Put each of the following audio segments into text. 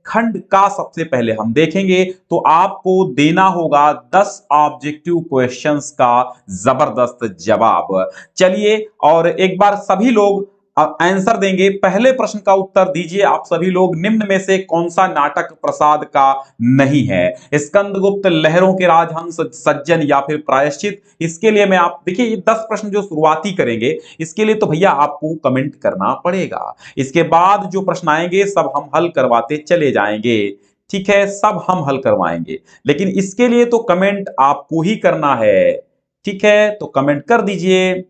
खंड का सबसे पहले हम देखेंगे तो आपको देना होगा 10 ऑब्जेक्टिव क्वेश्चंस का जबरदस्त जवाब। चलिए और एक बार सभी लोग आंसर देंगे। पहले प्रश्न का उत्तर दीजिए आप सभी लोग, निम्न में से कौन सा नाटक प्रसाद का नहीं है? स्कंदगुप्त, लहरों के राजहंस, सज्जन या फिर प्रायश्चित? इसके लिए मैं आप देखिए ये 10 प्रश्न जो शुरुआती करेंगे इसके लिए तो भैया आपको कमेंट करना पड़ेगा। इसके बाद जो प्रश्न आएंगे सब हम हल करवाते चले जाएंगे, ठीक है, सब हम हल करवाएंगे, लेकिन इसके लिए तो कमेंट आपको ही करना है, ठीक है? तो कमेंट कर दीजिए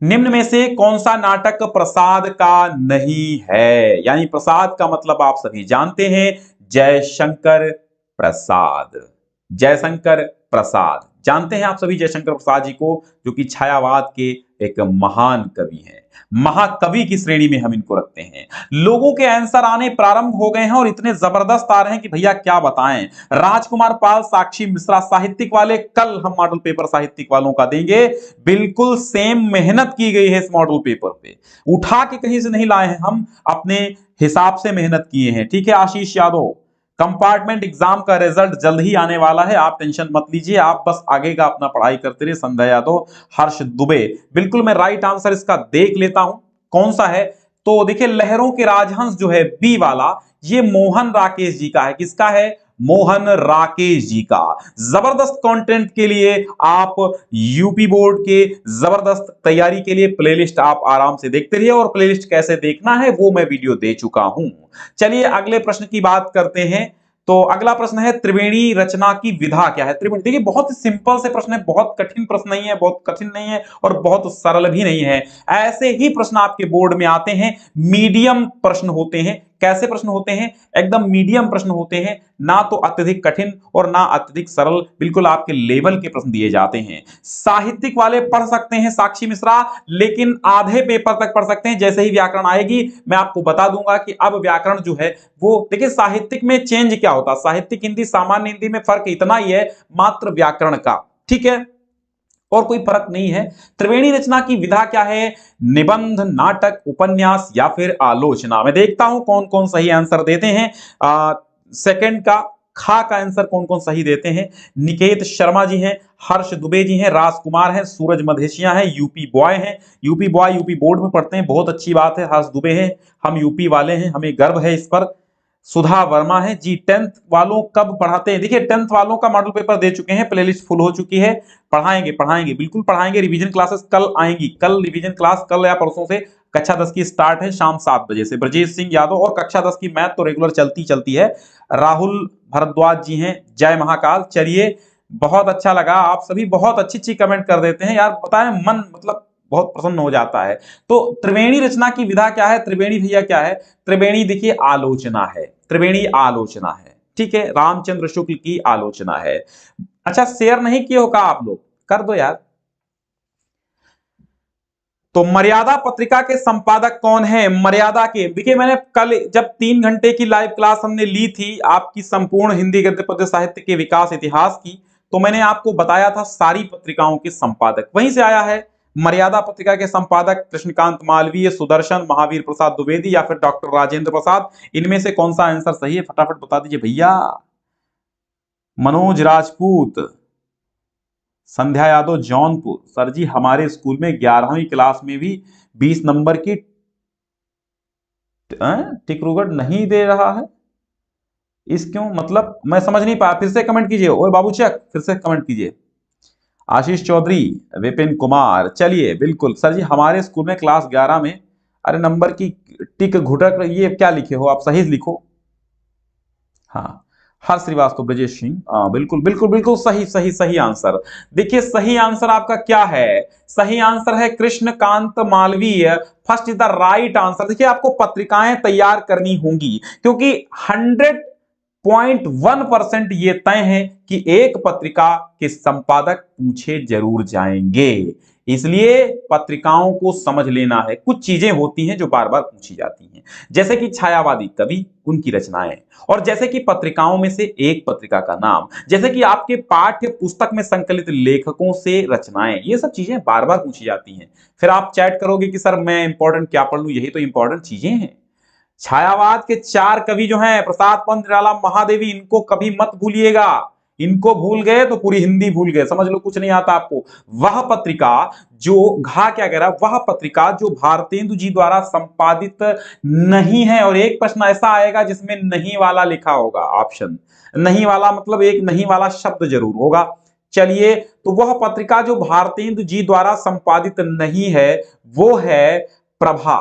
निम्न में से कौन सा नाटक प्रसाद का नहीं है? यानी प्रसाद का मतलब आप सभी जानते हैं, जयशंकर प्रसाद। जयशंकर प्रसाद जानते हैं आप सभी जयशंकर प्रसाद जी को, जो कि छायावाद के एक महान कवि हैं। महाकवि की श्रेणी में हम इनको रखते हैं। लोगों के आंसर आने प्रारंभ हो गए हैं और इतने जबरदस्त आ रहे हैं कि भैया क्या बताएं। राजकुमार पाल, साक्षी मिश्रा साहित्यिक वाले, कल हम मॉडल पेपर साहित्यिक वालों का देंगे। बिल्कुल सेम मेहनत की गई है इस मॉडल पेपर पे, उठा के कहीं से नहीं लाए हैं, हम अपने हिसाब से मेहनत किए हैं, ठीक है। आशीष यादव, कंपार्टमेंट एग्जाम का रिजल्ट जल्द ही आने वाला है, आप टेंशन मत लीजिए, आप बस आगे का अपना पढ़ाई करते रहिए। संध्या यादव, हर्ष दुबे, बिल्कुल मैं राइट आंसर इसका देख लेता हूं कौन सा है। तो देखिए लहरों के राजहंस जो है बी वाला, ये मोहन राकेश जी का है। किसका है? मोहन राकेश जी का। जबरदस्त कंटेंट के लिए आप यूपी बोर्ड के जबरदस्त तैयारी के लिए प्लेलिस्ट आप आराम से देखते रहिए, और प्लेलिस्ट कैसे देखना है वो मैं वीडियो दे चुका हूं। चलिए अगले प्रश्न की बात करते हैं। तो अगला प्रश्न है, त्रिवेणी रचना की विधा क्या है? त्रिवेणी, देखिए बहुत सिंपल से प्रश्न है, बहुत कठिन प्रश्न नहीं है, बहुत कठिन नहीं है और बहुत सरल भी नहीं है। ऐसे ही प्रश्न आपके बोर्ड में आते हैं, मीडियम प्रश्न होते हैं। कैसे प्रश्न होते हैं? एकदम मीडियम प्रश्न होते हैं, ना तो अत्यधिक कठिन और ना अत्यधिक सरल, बिल्कुल आपके लेवल के प्रश्न दिए जाते हैं। साहित्यिक वाले पढ़ सकते हैं साक्षी मिश्रा, लेकिन आधे पेपर तक पढ़ सकते हैं। जैसे ही व्याकरण आएगी मैं आपको बता दूंगा कि अब व्याकरण जो है वो, देखिए साहित्यिक में चेंज क्या होता है, साहित्यिक हिंदी सामान्य हिंदी में फर्क इतना ही है मात्र व्याकरण का, ठीक है, और कोई फर्क नहीं है। त्रिवेणी रचना की विधा क्या है? निबंध, नाटक, उपन्यास या फिर आलोचना? मैं देखता हूं कौन कौन सही आंसर देते हैं। सेकंड का खा का आंसर कौन कौन सही देते हैं? निकेत शर्मा जी हैं, हर्ष दुबे जी हैं, राजकुमार हैं, सूरज मधेशिया हैं, यूपी बॉय हैं। यूपी बॉय यूपी बोर्ड में पढ़ते हैं, बहुत अच्छी बात है। हर्ष दुबे हैं, हम यूपी वाले हैं, हमें गर्व है इस पर। सुधा वर्मा है जी। 10th वालों कब पढ़ाते हैं? देखिए 10th वालों का मॉडल पेपर दे चुके हैं, प्लेलिस्ट फुल हो चुकी है। पढ़ाएंगे पढ़ाएंगे बिल्कुल पढ़ाएंगे, रिवीजन क्लासेस कल आएंगी, कल रिवीजन क्लास, कल या परसों से कक्षा 10 की स्टार्ट है शाम 7 बजे से। ब्रजेश सिंह यादव, और कक्षा 10 की मैथ तो रेगुलर चलती चलती है। राहुल भारद्वाज जी हैं, जय महाकाल। चलिए बहुत अच्छा लगा, आप सभी बहुत अच्छी अच्छी कमेंट कर देते हैं यार, बताएं मन मतलब बहुत प्रसन्न हो जाता है। तो त्रिवेणी रचना की विधा क्या है? त्रिवेणी भैया क्या है? त्रिवेणी देखिए आलोचना है, त्रिवेणी आलोचना है, ठीक है, रामचंद्र शुक्ल की आलोचना है। अच्छा शेयर नहीं किए हो का आप लोग? कर दो यार। तो मर्यादा पत्रिका के संपादक कौन है? मर्यादा के, देखिए मैंने कल जब 3 घंटे की लाइव क्लास हमने ली थी आपकी संपूर्ण हिंदी गद्य पद्य साहित्य के विकास इतिहास की, तो मैंने आपको बताया था सारी पत्रिकाओं के संपादक वहीं से आया है। मर्यादा पत्रिका के संपादक कृष्णकांत मालवीय, सुदर्शन, महावीर प्रसाद द्विवेदी या फिर डॉक्टर राजेंद्र प्रसाद, इनमें से कौन सा आंसर सही है? फटाफट बता दीजिए भैया। मनोज राजपूत, संध्या यादव जौनपुर, सर जी हमारे स्कूल में 11वीं क्लास में भी 20 नंबर की टिकरूगढ़ नहीं दे रहा है, इस क्यों मतलब मैं समझ नहीं पाया, फिर से कमेंट कीजिए। ओए बाबू चक, फिर से कमेंट कीजिए। आशीष चौधरी, विपिन कुमार, चलिए बिल्कुल सर जी हमारे स्कूल में क्लास 11 में, अरे नंबर की टिक घुटक, ये क्या लिखे हो आप, सही लिखो। हाँ हर श्रीवास्तव, ब्रजेश सिंह, बिल्कुल बिल्कुल बिल्कुल सही सही सही आंसर। देखिए सही आंसर आपका क्या है? सही आंसर है Krishnakant Malviya. First is the right answer. देखिए आपको पत्रिकाएं तैयार करनी होंगी, क्योंकि 100.1% ये तय है कि एक पत्रिका के संपादक पूछे जरूर जाएंगे, इसलिए पत्रिकाओं को समझ लेना है। कुछ चीजें होती हैं जो बार बार पूछी जाती हैं, जैसे कि छायावादी कवि, उनकी रचनाएं, और जैसे कि पत्रिकाओं में से एक पत्रिका का नाम, जैसे कि आपके पाठ्य पुस्तक में संकलित लेखकों से रचनाएं, ये सब चीजें बार बार पूछी जाती हैं। फिर आप चैट करोगे कि सर मैं इंपॉर्टेंट क्या पढ़ लूं, यही तो इंपॉर्टेंट चीजें हैं। छायावाद के 4 कवि जो हैं प्रसाद पंत, निराला, महादेवी, इनको कभी मत भूलिएगा। इनको भूल गए तो पूरी हिंदी भूल गए, समझ लो कुछ नहीं आता आपको। वह पत्रिका जो घा क्या कह रहा है, वह पत्रिका जो भारतेंदु जी द्वारा संपादित नहीं है। और एक प्रश्न ऐसा आएगा जिसमें नहीं वाला लिखा होगा, ऑप्शन नहीं वाला मतलब एक नहीं वाला शब्द जरूर होगा। चलिए, तो वह पत्रिका जो भारतेंदु जी द्वारा संपादित नहीं है वो है प्रभा।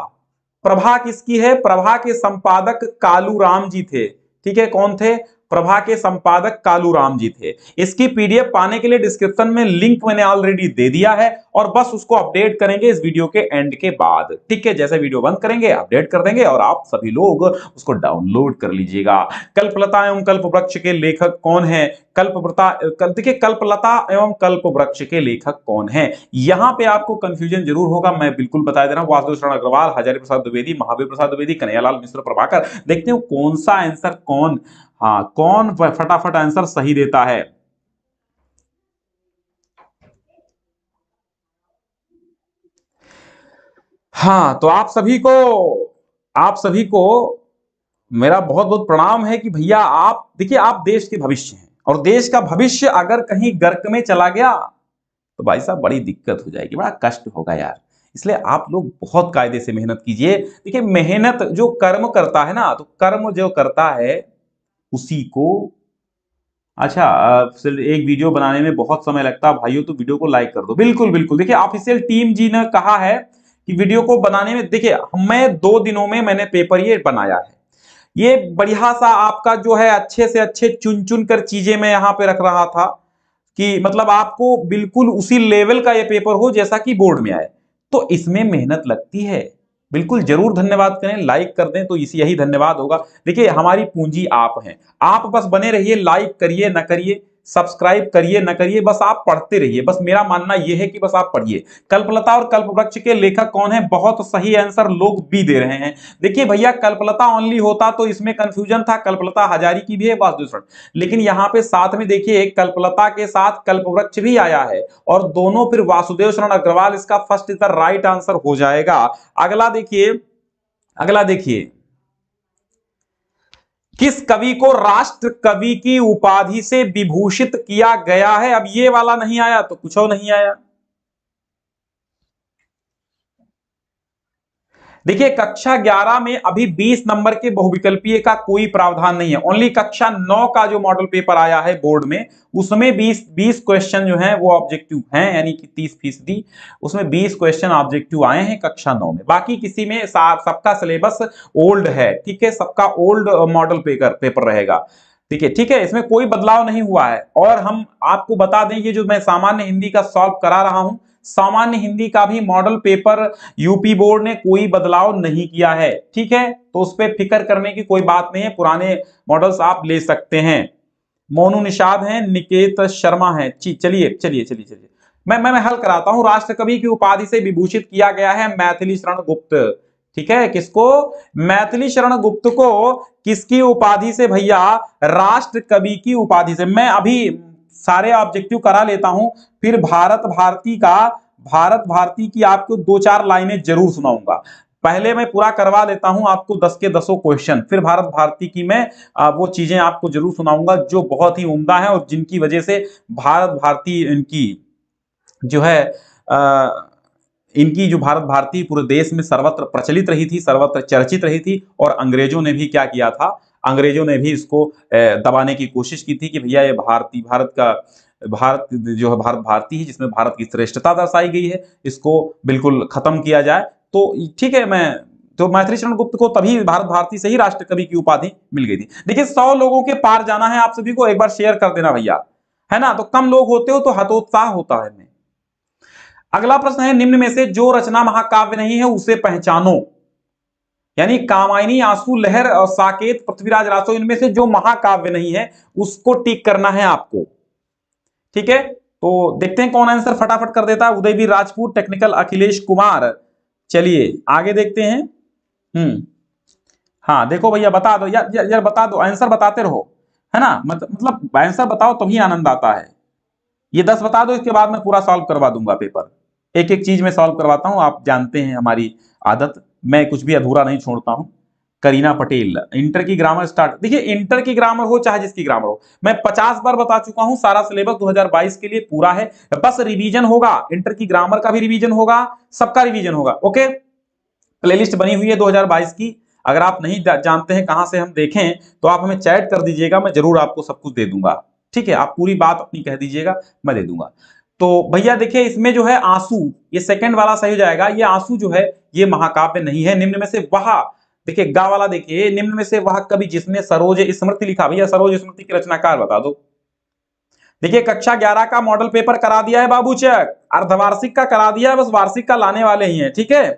प्रभा किसकी है? प्रभा के संपादक कालूराम जी थे। ठीक है, कौन थे? प्रभा के संपादक कालूराम जी थे। इसकी पीडीएफ पाने के लिए डिस्क्रिप्शन में लिंक मैंने ऑलरेडी दे दिया है, और बस उसको अपडेट करेंगे इस वीडियो के एंड के बाद। ठीक है, जैसे वीडियो बंद करेंगे अपडेट कर देंगे और आप सभी लोग उसको डाउनलोड कर लीजिएगा। कल्पलता एवं कल्पवृक्ष के लेखक कौन है? देखिए, कल्पलता एवं कल्पवृक्ष के लेखक कौन है? यहां पे आपको कंफ्यूजन जरूर होगा, मैं बिल्कुल बता दे रहा हूं। वासुदेव शरण अग्रवाल, हजारी प्रसाद द्विवेदी, महावीर प्रसाद द्विवेदी, कन्हैयालाल मिश्र, प्रभाकर। देखते हो कौन सा आंसर कौन फटाफट आंसर सही देता है। हाँ, तो आप सभी को मेरा बहुत बहुत प्रणाम है कि भैया आप देखिए, आप देश के भविष्य हैं, और देश का भविष्य अगर कहीं गर्क में चला गया तो भाई साहब बड़ी दिक्कत हो जाएगी, बड़ा कष्ट होगा यार। इसलिए आप लोग बहुत कायदे से मेहनत कीजिए। देखिए, मेहनत जो कर्म करता है ना, तो कर्म जो करता है उसी को। अच्छा, सिर्फ एक वीडियो बनाने में बहुत समय लगता है भाइयों, तो वीडियो को लाइक कर दो। बिल्कुल बिल्कुल, देखिए ऑफिशियल टीम जी ने कहा है कि वीडियो को बनाने में, देखिए मैं 2 दिनों में मैंने पेपर ये बनाया है। ये बढ़िया सा आपका जो है अच्छे से अच्छे चुन चुन कर चीजें मैं यहां पे रख रहा था कि मतलब आपको बिल्कुल उसी लेवल का ये पेपर हो जैसा कि बोर्ड में आए। तो इसमें मेहनत लगती है। बिल्कुल जरूर धन्यवाद करें, लाइक कर दें तो इसी यही धन्यवाद होगा। देखिए, हमारी पूंजी आप हैं। आप बस बने रहिए, लाइक करिए न करिए, सब्सक्राइब करिए न करिए, बस आप पढ़ते रहिए। बस मेरा मानना यह है कि बस आप पढ़िए। कल्पलता और कल्पवृक्ष के लेखक कौन है? बहुत सही आंसर लोग भी दे रहे हैं। देखिए भैया, कल्पलता ओनली होता तो इसमें कंफ्यूजन था। कल्पलता हजारी की भी है, वासुदेव, लेकिन यहां पे साथ में देखिए कल्पलता के साथ कल्पवृक्ष भी आया है, और दोनों फिर वासुदेव शरण अग्रवाल इसका first is the right answer हो जाएगा। अगला देखिए, किस कवि को राष्ट्र कवि की उपाधि से विभूषित किया गया है? अब ये वाला नहीं आया तो कुछ और नहीं आया। देखिए, कक्षा 11 में अभी 20 नंबर के बहुविकल्पीय का कोई प्रावधान नहीं है। ओनली कक्षा 9 का जो मॉडल पेपर आया है बोर्ड में, उसमें 20 क्वेश्चन जो हैं वो ऑब्जेक्टिव हैं, यानी कि 30%। उसमें 20 क्वेश्चन ऑब्जेक्टिव आए हैं कक्षा 9 में। बाकी किसी में सबका सिलेबस ओल्ड है। ठीक है, सबका ओल्ड मॉडल पेपर रहेगा। ठीक है, इसमें कोई बदलाव नहीं हुआ है। और हम आपको बता दें, ये जो मैं सामान्य हिंदी का सॉल्व करा रहा हूं, सामान्य हिंदी का भी मॉडल पेपर यूपी बोर्ड ने कोई बदलाव नहीं किया है। ठीक है, तो उस पर फिक्र करने की कोई बात नहीं है, पुराने मॉडल्स आप ले सकते हैं। मोनू निषाद हैं, निकेत शर्मा हैं। चलिए चलिए चलिए चलिए, मैं हल कराता हूं। राष्ट्र कवि की उपाधि से विभूषित किया गया है मैथिली शरण गुप्त। ठीक है, किसको? मैथिली शरण गुप्त को किसकी उपाधि से भैया? राष्ट्र कवि की उपाधि से। मैं अभी सारे ऑब्जेक्टिव करा लेता हूं, फिर भारत भारती की आपको 2-4 लाइनें जरूर सुनाऊंगा। पहले मैं पूरा करवा लेता हूं आपको 10 के 10 क्वेश्चन, फिर भारत भारती की मैं वो चीजें आपको जरूर सुनाऊंगा जो बहुत ही उम्दा है, और जिनकी वजह से भारत भारती इनकी जो है इनकी जो भारत भारती पूरे देश में सर्वत्र प्रचलित रही थी, सर्वत्र चर्चित रही थी। और अंग्रेजों ने भी क्या किया था? अंग्रेजों ने भी इसको दबाने की कोशिश की थी कि भैया ये भारत जो है भारत भारती है, जिसमें भारत की श्रेष्ठता दर्शाई गई है, इसको बिल्कुल खत्म किया जाए। तो ठीक है, मैं तो मैथिली शरण गुप्त को तभी भारत भारती से ही राष्ट्र कवि की उपाधि मिल गई थी। देखिए, 100 लोगों के पार जाना है, आप सभी को एक बार शेयर कर देना भैया, है ना? तो कम लोग होते हो तो हतोत्साह होता है। अगला प्रश्न है, निम्न में से जो रचना महाकाव्य नहीं है उसे पहचानो। यानी कामायनी, आंसू, लहर और साकेत, पृथ्वीराज रासो, इनमें से जो महाकाव्य नहीं है उसको टिक करना है आपको। ठीक है, तो देखते हैं कौन आंसर फटाफट कर देता है। उदयवीर राजपूत, टेक्निकल अखिलेश कुमार। चलिए आगे देखते हैं। हाँ देखो भैया, बता दो यार, यार बता दो, आंसर बताते रहो, है ना? मतलब आंसर बताओ तभी आनंद आता है। ये 10 बता दो, इसके बाद मैं पूरा सॉल्व करवा दूंगा पेपर। एक एक चीज में सॉल्व करवाता हूं, आप जानते हैं हमारी आदत, मैं कुछ भी अधूरा नहीं छोड़ता हूं। करीना पटेल। इंटर की ग्रामर स्टार्ट, देखिए इंटर की ग्रामर हो चाहे जिसकी ग्रामर हो, मैं 50 बार बता चुका हूं, सारा सिलेबस 2022 के लिए पूरा है, बस रिवीजन होगा, इंटर की ग्रामर का भी रिवीजन होगा, सबका रिवीजन होगा। ओके, प्लेलिस्ट बनी हुई है 2022 की, अगर आप नहीं जानते हैं कहां से हम देखें तो आप हमें चैट कर दीजिएगा, मैं जरूर आपको सब कुछ दे दूंगा। ठीक है, आप पूरी बात अपनी कह दीजिएगा, मैं दे दूंगा। तो भैया देखिए इसमें जो है आंसू, ये सेकंड वाला सही हो जाएगा। ये आंसू जो है ये महाकाव्य नहीं है। निम्न में से वह, देखिए गा वाला देखिए, निम्न में से वह कवि जिसने सरोज स्मृति लिखा, भैया सरोज स्मृति के रचनाकार बता दो। देखिए कक्षा 11 का मॉडल पेपर करा दिया है बाबू चेक, अर्धवार्षिक का करा दिया है, बस वार्षिक का लाने वाले ही हैं। ठीक है,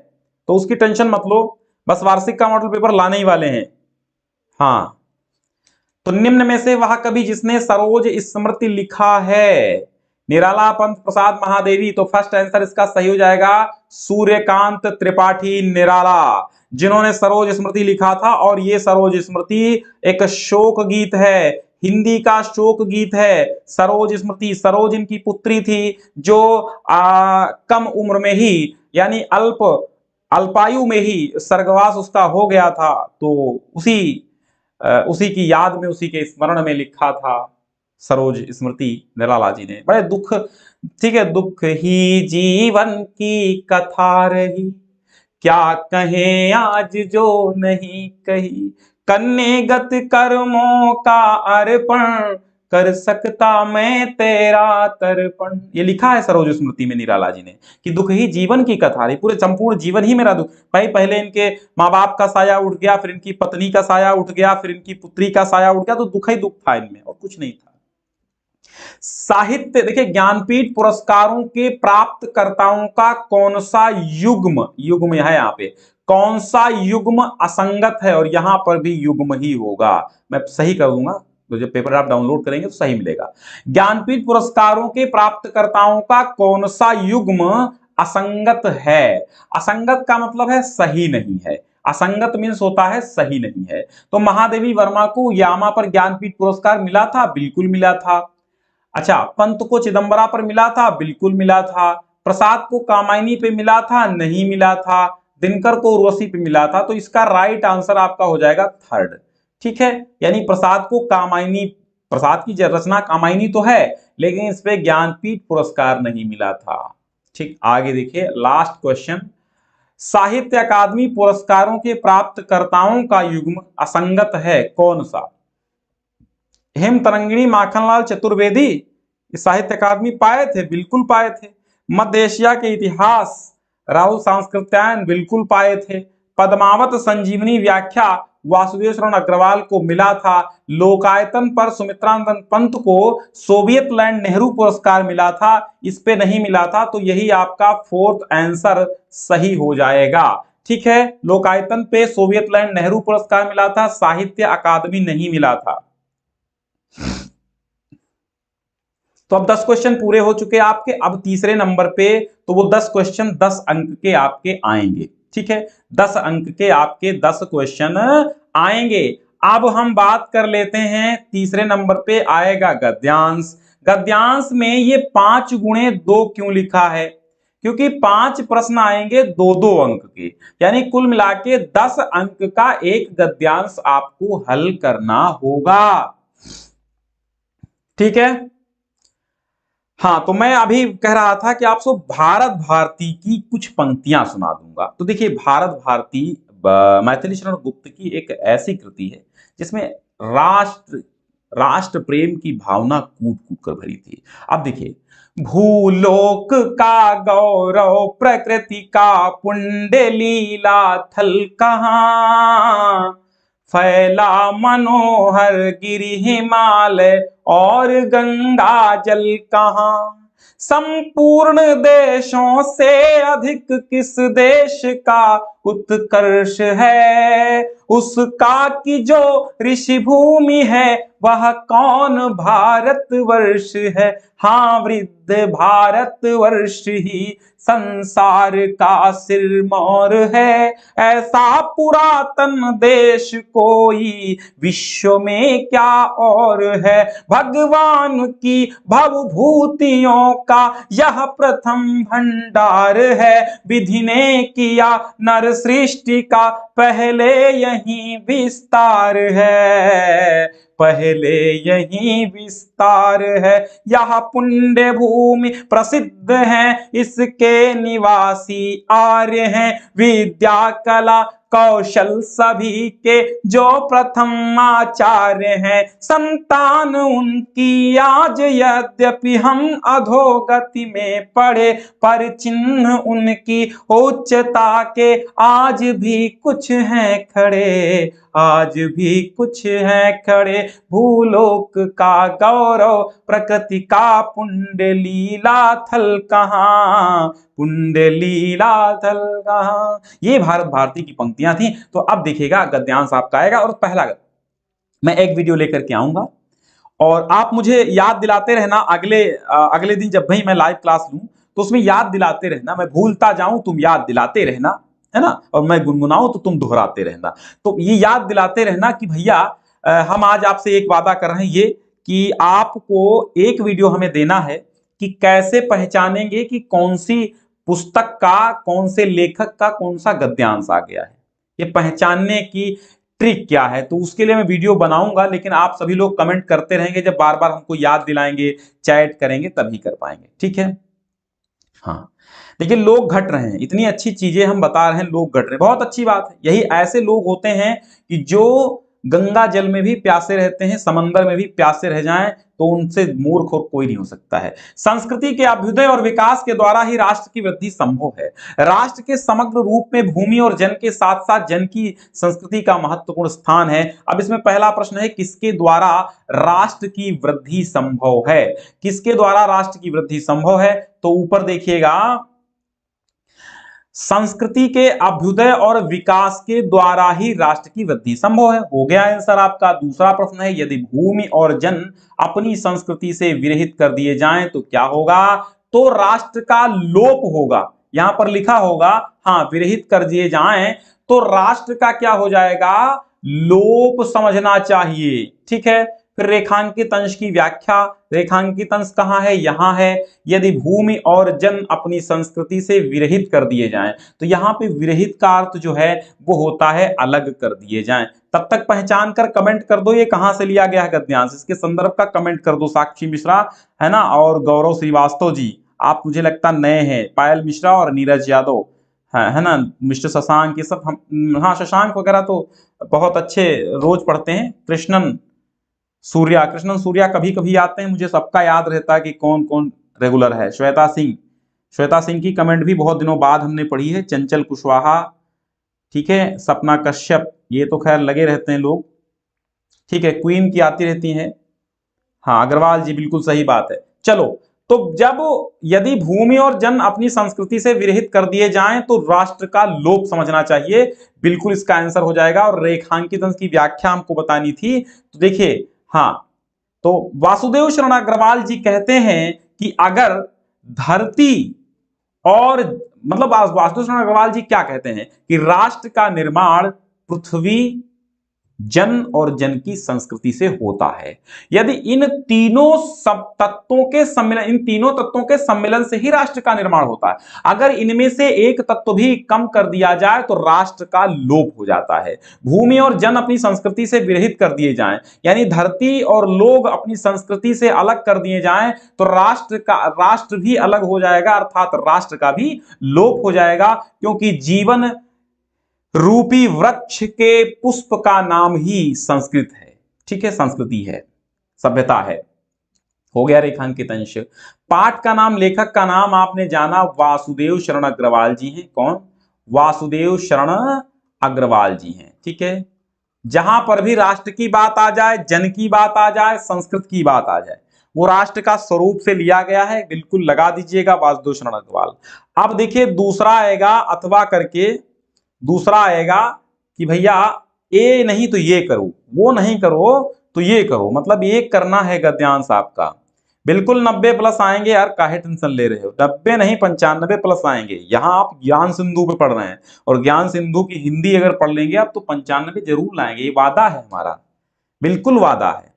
तो उसकी टेंशन मत लो, बस वार्षिक का मॉडल पेपर लाने ही वाले हैं। हाँ, तो निम्न में से वह कवि जिसने सरोज स्मृति लिखा है, निराला पंत प्रसाद महादेवी। तो फर्स्ट आंसर इसका सही हो जाएगा सूर्यकांत त्रिपाठी निराला, जिन्होंने सरोज स्मृति लिखा था। और ये सरोज स्मृति एक शोक गीत है, हिंदी का शोक गीत है सरोज स्मृति। सरोज इनकी पुत्री थी जो कम उम्र में ही, यानी अल्पायु में ही स्वर्गवास उसका हो गया था। तो उसी की याद में, उसी के स्मरण में लिखा था सरोज स्मृति निराला जी ने। बड़े दुख, ठीक है, दुख ही जीवन की कथा रही, क्या कहें आज जो नहीं कही, करने गत कर्मों का अर्पण, कर सकता मैं तेरा तर्पण। ये लिखा है सरोज स्मृति में निराला जी ने कि दुख ही जीवन की कथा रही, पूरे संपूर्ण जीवन ही मेरा दुख। भाई पहले इनके माँ बाप का साया उठ गया, फिर इनकी पत्नी का साया उठ गया, फिर इनकी पुत्री का साया उठ गया, तो दुख ही दुख था इनमें और कुछ नहीं था। साहित्य, देखिए ज्ञानपीठ पुरस्कारों के प्राप्तकर्ताओं का कौन सा युग्म, युग्म है यहाँ पे, कौन सा युग्म असंगत है, और यहां पर भी युग्म ही होगा, मैं सही कर दूंगा, तो जब पेपर आप डाउनलोड करेंगे तो सही मिलेगा। ज्ञानपीठ पुरस्कारों के प्राप्तकर्ताओं का कौन सा युग्म असंगत है। असंगत का मतलब है सही नहीं है, असंगत मीन्स होता है सही नहीं है। तो महादेवी वर्मा को यामा पर ज्ञानपीठ पुरस्कार मिला था, बिल्कुल मिला था। अच्छा, पंत को चिदंबरा पर मिला था, बिल्कुल मिला था। प्रसाद को कामायनी पे मिला था, नहीं मिला था। दिनकर को उर्वशी पे मिला था। तो इसका राइट आंसर आपका हो जाएगा थर्ड। ठीक है, यानी प्रसाद को कामायनी, प्रसाद की रचना कामायनी तो है, लेकिन इस पे ज्ञानपीठ पुरस्कार नहीं मिला था। ठीक, आगे देखिए लास्ट क्वेश्चन, साहित्य अकादमी पुरस्कारों के प्राप्तकर्ताओं का युग्म असंगत है कौन सा। हेम तरंगिणी माखनलाल चतुर्वेदी साहित्य अकादमी पाए थे, बिल्कुल पाए थे। मध्य एशिया के इतिहास राहुल सांस्कृत्यायन बिल्कुल पाए थे। पद्मावत संजीवनी व्याख्या वासुदेव शरण अग्रवाल को मिला था। लोकायतन पर सुमित्रानंद पंत को सोवियत लैंड नेहरू पुरस्कार मिला था, इस पे नहीं मिला था। तो यही आपका फोर्थ आंसर सही हो जाएगा। ठीक है, लोकायतन पे सोवियत लैंड नेहरू पुरस्कार मिला था, साहित्य अकादमी नहीं मिला था। तो अब 10 क्वेश्चन पूरे हो चुके आपके। अब तीसरे नंबर पे तो वो 10 क्वेश्चन 10 अंक के आपके आएंगे। ठीक है, 10 अंक के आपके 10 क्वेश्चन आएंगे। अब हम बात कर लेते हैं, तीसरे नंबर पे आएगा गद्यांश। गद्यांश में ये 5 गुणे 2 क्यों लिखा है, क्योंकि 5 प्रश्न आएंगे 2-2 अंक के, यानी कुल मिला के 10 अंक का एक गद्यांश आपको हल करना होगा। ठीक है, हाँ, तो मैं अभी कह रहा था कि आपको भारत भारती की कुछ पंक्तियां सुना दूंगा। तो देखिए भारत भारती मैथिली शरण गुप्त की एक ऐसी कृति है जिसमें राष्ट्र प्रेम की भावना कूट कूट कर भरी थी। अब देखिए, भूलोक का गौरव प्रकृति का पुण्य लीला थल कहाँ, फैला मनोहर गिरि हिमालय और गंगा जल कहाँ, संपूर्ण देशों से अधिक किस देश का उत्कर्ष है, उसका कि जो ऋषि भूमि है वह कौन भारतवर्ष है, हाँ वृद्ध भारतवर्ष ही संसार का सिरमौर है, ऐसा पुरातन देश कोई विश्व में क्या और है, भगवान की भवभूतियों का यह प्रथम भंडार है, विधि ने किया नर सकल सृष्टि का पहले यही विस्तार है, पहले यही विस्तार है। यह पुण्य भूमि प्रसिद्ध है, इसके निवासी आर्य हैं। विद्या कला कौशल सभी के जो प्रथम आचार्य हैं। संतान उनकी आज यद्यपि हम अधोगति में पड़े, पर चिन्ह उनकी उच्चता के आज भी कुछ हैं खड़े, आज भी कुछ हैं खड़े। भूलोक का गौरव प्रकृति का पुण्य लीला थल कहाँ, पुण्य लीला थल कहाँ। ये भारत भारती की पंक्तियां थी। तो अब देखिएगा गद्यांश आपका आएगा और पहला मैं एक वीडियो लेकर के आऊंगा और आप मुझे याद दिलाते रहना अगले दिन जब भी मैं लाइव क्लास लूं तो उसमें याद दिलाते रहना। मैं भूलता जाऊं तुम याद दिलाते रहना, है ना, और मैं गुनगुनाऊं तो तुम दोहराते रहना। तो ये याद दिलाते रहना कि भैया हम आज आपसे एक वादा कर रहे हैं ये कि आपको एक वीडियो हमें देना है कि कैसे पहचानेंगे कि कौन सी पुस्तक का, कौन से लेखक का कौन सा गद्यांश आ गया है। ये पहचानने की ट्रिक क्या है, तो उसके लिए मैं वीडियो बनाऊंगा, लेकिन आप सभी लोग कमेंट करते रहेंगे। जब बार बार हमको याद दिलाएंगे, चैट करेंगे, तभी कर पाएंगे। ठीक है। हाँ, देखिए लोग घट रहे हैं, इतनी अच्छी चीजें हम बता रहे हैं, लोग घट रहे हैं, बहुत अच्छी बात है। यही ऐसे लोग होते हैं कि जो गंगा जल में भी प्यासे रहते हैं, समंदर में भी प्यासे रह जाएं तो उनसे मूर्ख और कोई नहीं हो सकता है। संस्कृति के अभ्युदय और विकास के द्वारा ही राष्ट्र की वृद्धि संभव है। राष्ट्र के समग्र रूप में भूमि और जन के साथ साथ जन की संस्कृति का महत्वपूर्ण स्थान है। अब इसमें पहला प्रश्न है, किसके द्वारा राष्ट्र की वृद्धि संभव है? किसके द्वारा राष्ट्र की वृद्धि संभव है? तो ऊपर देखिएगा, संस्कृति के अभ्युदय और विकास के द्वारा ही राष्ट्र की वृद्धि संभव है। हो गया आंसर आपका। दूसरा प्रश्न है, यदि भूमि और जन अपनी संस्कृति से विरहित कर दिए जाएं तो क्या होगा? तो राष्ट्र का लोप होगा। यहां पर लिखा होगा, हाँ, विरहित कर दिए जाएं तो राष्ट्र का क्या हो जाएगा? लोप समझना चाहिए। ठीक है। फिर रेखांकित अंश की व्याख्या, रेखांकित अंश कहां है? यहां है। यदि भूमि और जन अपनी संस्कृति से विरहित कर दिए जाएं तो यहां पे विरहित का अर्थ जो है वो होता है अलग कर दिए जाएं। तब तक पहचान कर कमेंट कर दो ये कहां से लिया गया है गद्यांश, इसके संदर्भ का कमेंट कर दो। साक्षी मिश्रा, है ना, और गौरव श्रीवास्तव जी, आप मुझे लगता नए हैं। पायल मिश्रा और नीरज यादव, है ना, मिस्टर शशांक, ये सब हम, हाँ, शशांक वगैरह तो बहुत अच्छे रोज पढ़ते हैं। कृष्णन सूर्या कभी कभी आते हैं, मुझे सबका याद रहता है कि कौन कौन रेगुलर है। श्वेता सिंह की कमेंट भी बहुत दिनों बाद हमने पढ़ी है। चंचल कुशवाहा, ठीक है, सपना कश्यप, ये तो खैर लगे रहते हैं लोग। ठीक है, क्वीन की आती रहती हैं। हाँ, अग्रवाल जी, बिल्कुल सही बात है। चलो, तो जब यदि भूमि और जन अपनी संस्कृति से विरहित कर दिए जाएं तो राष्ट्र का लोप समझना चाहिए। बिल्कुल इसका आंसर हो जाएगा। और रेखांकित अंश की व्याख्या हमको बतानी थी, तो देखिए, हाँ, तो वासुदेव शरण अग्रवाल जी कहते हैं कि अगर धरती और, मतलब वासुदेव शरण अग्रवाल जी क्या कहते हैं कि राष्ट्र का निर्माण पृथ्वी, जन और जन की संस्कृति से होता है। यदि इन तीनों सब तत्वों के सम्मिलन, इन तीनों तत्वों के सम्मिलन से ही राष्ट्र का निर्माण होता है। अगर इनमें से एक तत्व भी कम कर दिया जाए तो राष्ट्र का लोप हो जाता है। भूमि और जन अपनी संस्कृति से विरहित कर दिए जाएं, यानी धरती और लोग अपनी संस्कृति से अलग कर दिए जाएं तो राष्ट्र भी अलग हो जाएगा, अर्थात राष्ट्र का भी लोप हो जाएगा। क्योंकि जीवन रूपी वृक्ष के पुष्प का नाम ही संस्कृत है। ठीक है, संस्कृति है, सभ्यता है। हो गया रेखांकित अंश। पाठ का नाम, लेखक का नाम आपने जाना, वासुदेव शरण अग्रवाल जी हैं। कौन? वासुदेव शरण अग्रवाल जी हैं। ठीक है, जहां पर भी राष्ट्र की बात आ जाए, जन की बात आ जाए, संस्कृत की बात आ जाए, वो राष्ट्र का स्वरूप से लिया गया है। बिल्कुल लगा दीजिएगा वासुदेव शरण अग्रवाल। अब देखिए दूसरा आएगा अथवा करके, दूसरा आएगा कि भैया ए नहीं तो ये करो, वो नहीं करो तो ये करो, मतलब ये करना है गद्यांश आपका। बिल्कुल 90 प्लस आएंगे यार, काहे टेंशन ले रहे हो? 90 नहीं 95 प्लस आएंगे। यहाँ आप ज्ञान सिंधु पे पढ़ रहे हैं और ज्ञान सिंधु की हिंदी अगर पढ़ लेंगे आप तो 95 जरूर लाएंगे। ये वादा है हमारा, बिल्कुल वादा है।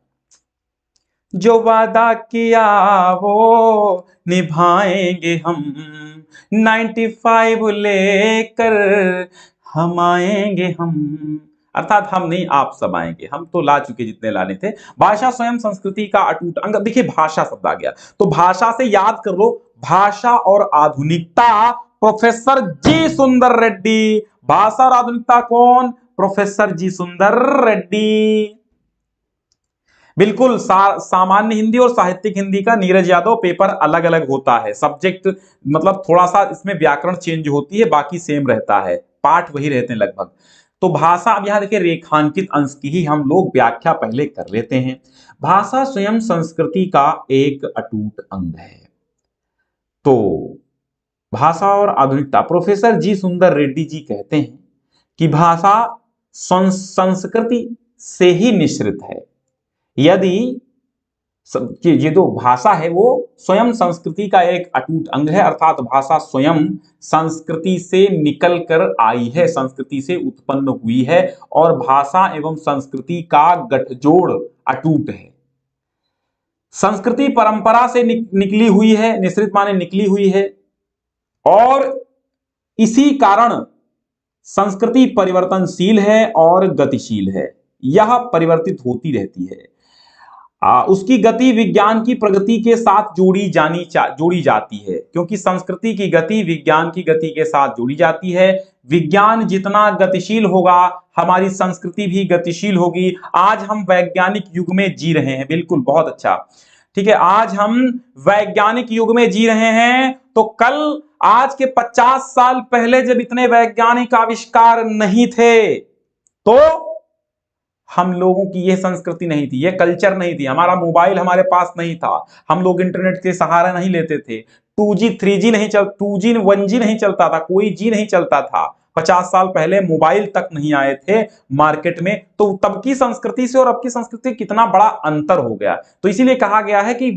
जो वादा किया वो निभाएंगे हम, 95 लेकर हम आएंगे हम, अर्थात हम नहीं आप सब आएंगे, हम तो ला चुके जितने लाने थे। भाषा स्वयं संस्कृति का अटूट अंग। देखिए भाषा शब्द आ गया तो भाषा से याद कर लो, भाषा और आधुनिकता, प्रोफेसर जी सुंदर रेड्डी। भाषा और आधुनिकता कौन? प्रोफेसर जी सुंदर रेड्डी। बिल्कुल सामान्य हिंदी और साहित्यिक हिंदी का नीरज यादव पेपर अलग अलग होता है, सब्जेक्ट मतलब थोड़ा सा इसमें व्याकरण चेंज होती है, बाकी सेम रहता है, पाठ वही रहते हैं लगभग। तो भाषा, अब यहां देखिए रेखांकित अंश की ही हम लोग व्याख्या पहले कर लेते हैं। भाषा स्वयं संस्कृति का एक अटूट अंग है। तो भाषा और आधुनिकता, प्रोफेसर जी सुंदर रेड्डी जी कहते हैं कि भाषा संस्कृति से ही निश्रित है। यदि ये जो भाषा है वो स्वयं संस्कृति का एक अटूट अंग है, अर्थात भाषा स्वयं संस्कृति से निकल कर आई है, संस्कृति से उत्पन्न हुई है, और भाषा एवं संस्कृति का गठजोड़ अटूट है। संस्कृति परंपरा से निकली हुई है, निश्रित माने निकली हुई है, और इसी कारण संस्कृति परिवर्तनशील है और गतिशील है, यह परिवर्तित होती रहती है। उसकी गति विज्ञान की प्रगति के साथ जोड़ी जाती है, क्योंकि संस्कृति की गति विज्ञान की गति के साथ जोड़ी जाती है। विज्ञान जितना गतिशील होगा हमारी संस्कृति भी गतिशील होगी। आज हम वैज्ञानिक युग में जी रहे हैं, बिल्कुल बहुत अच्छा, ठीक है, आज हम वैज्ञानिक युग में जी रहे हैं, तो कल आज के 50 साल पहले जब इतने वैज्ञानिक आविष्कार नहीं थे तो हम लोगों की यह संस्कृति नहीं थी, यह कल्चर नहीं थी, हमारा मोबाइल हमारे पास नहीं था, हम लोग इंटरनेट के सहारा नहीं लेते थे, 2G 3G नहीं चल 2G 1G नहीं चलता था, कोई जी नहीं चलता था, 50 साल पहले मोबाइल तक नहीं आए थे मार्केट में। तो तब की संस्कृति से और अब की संस्कृति कितना बड़ा अंतर हो गया। तो इसीलिए कहा गया है कि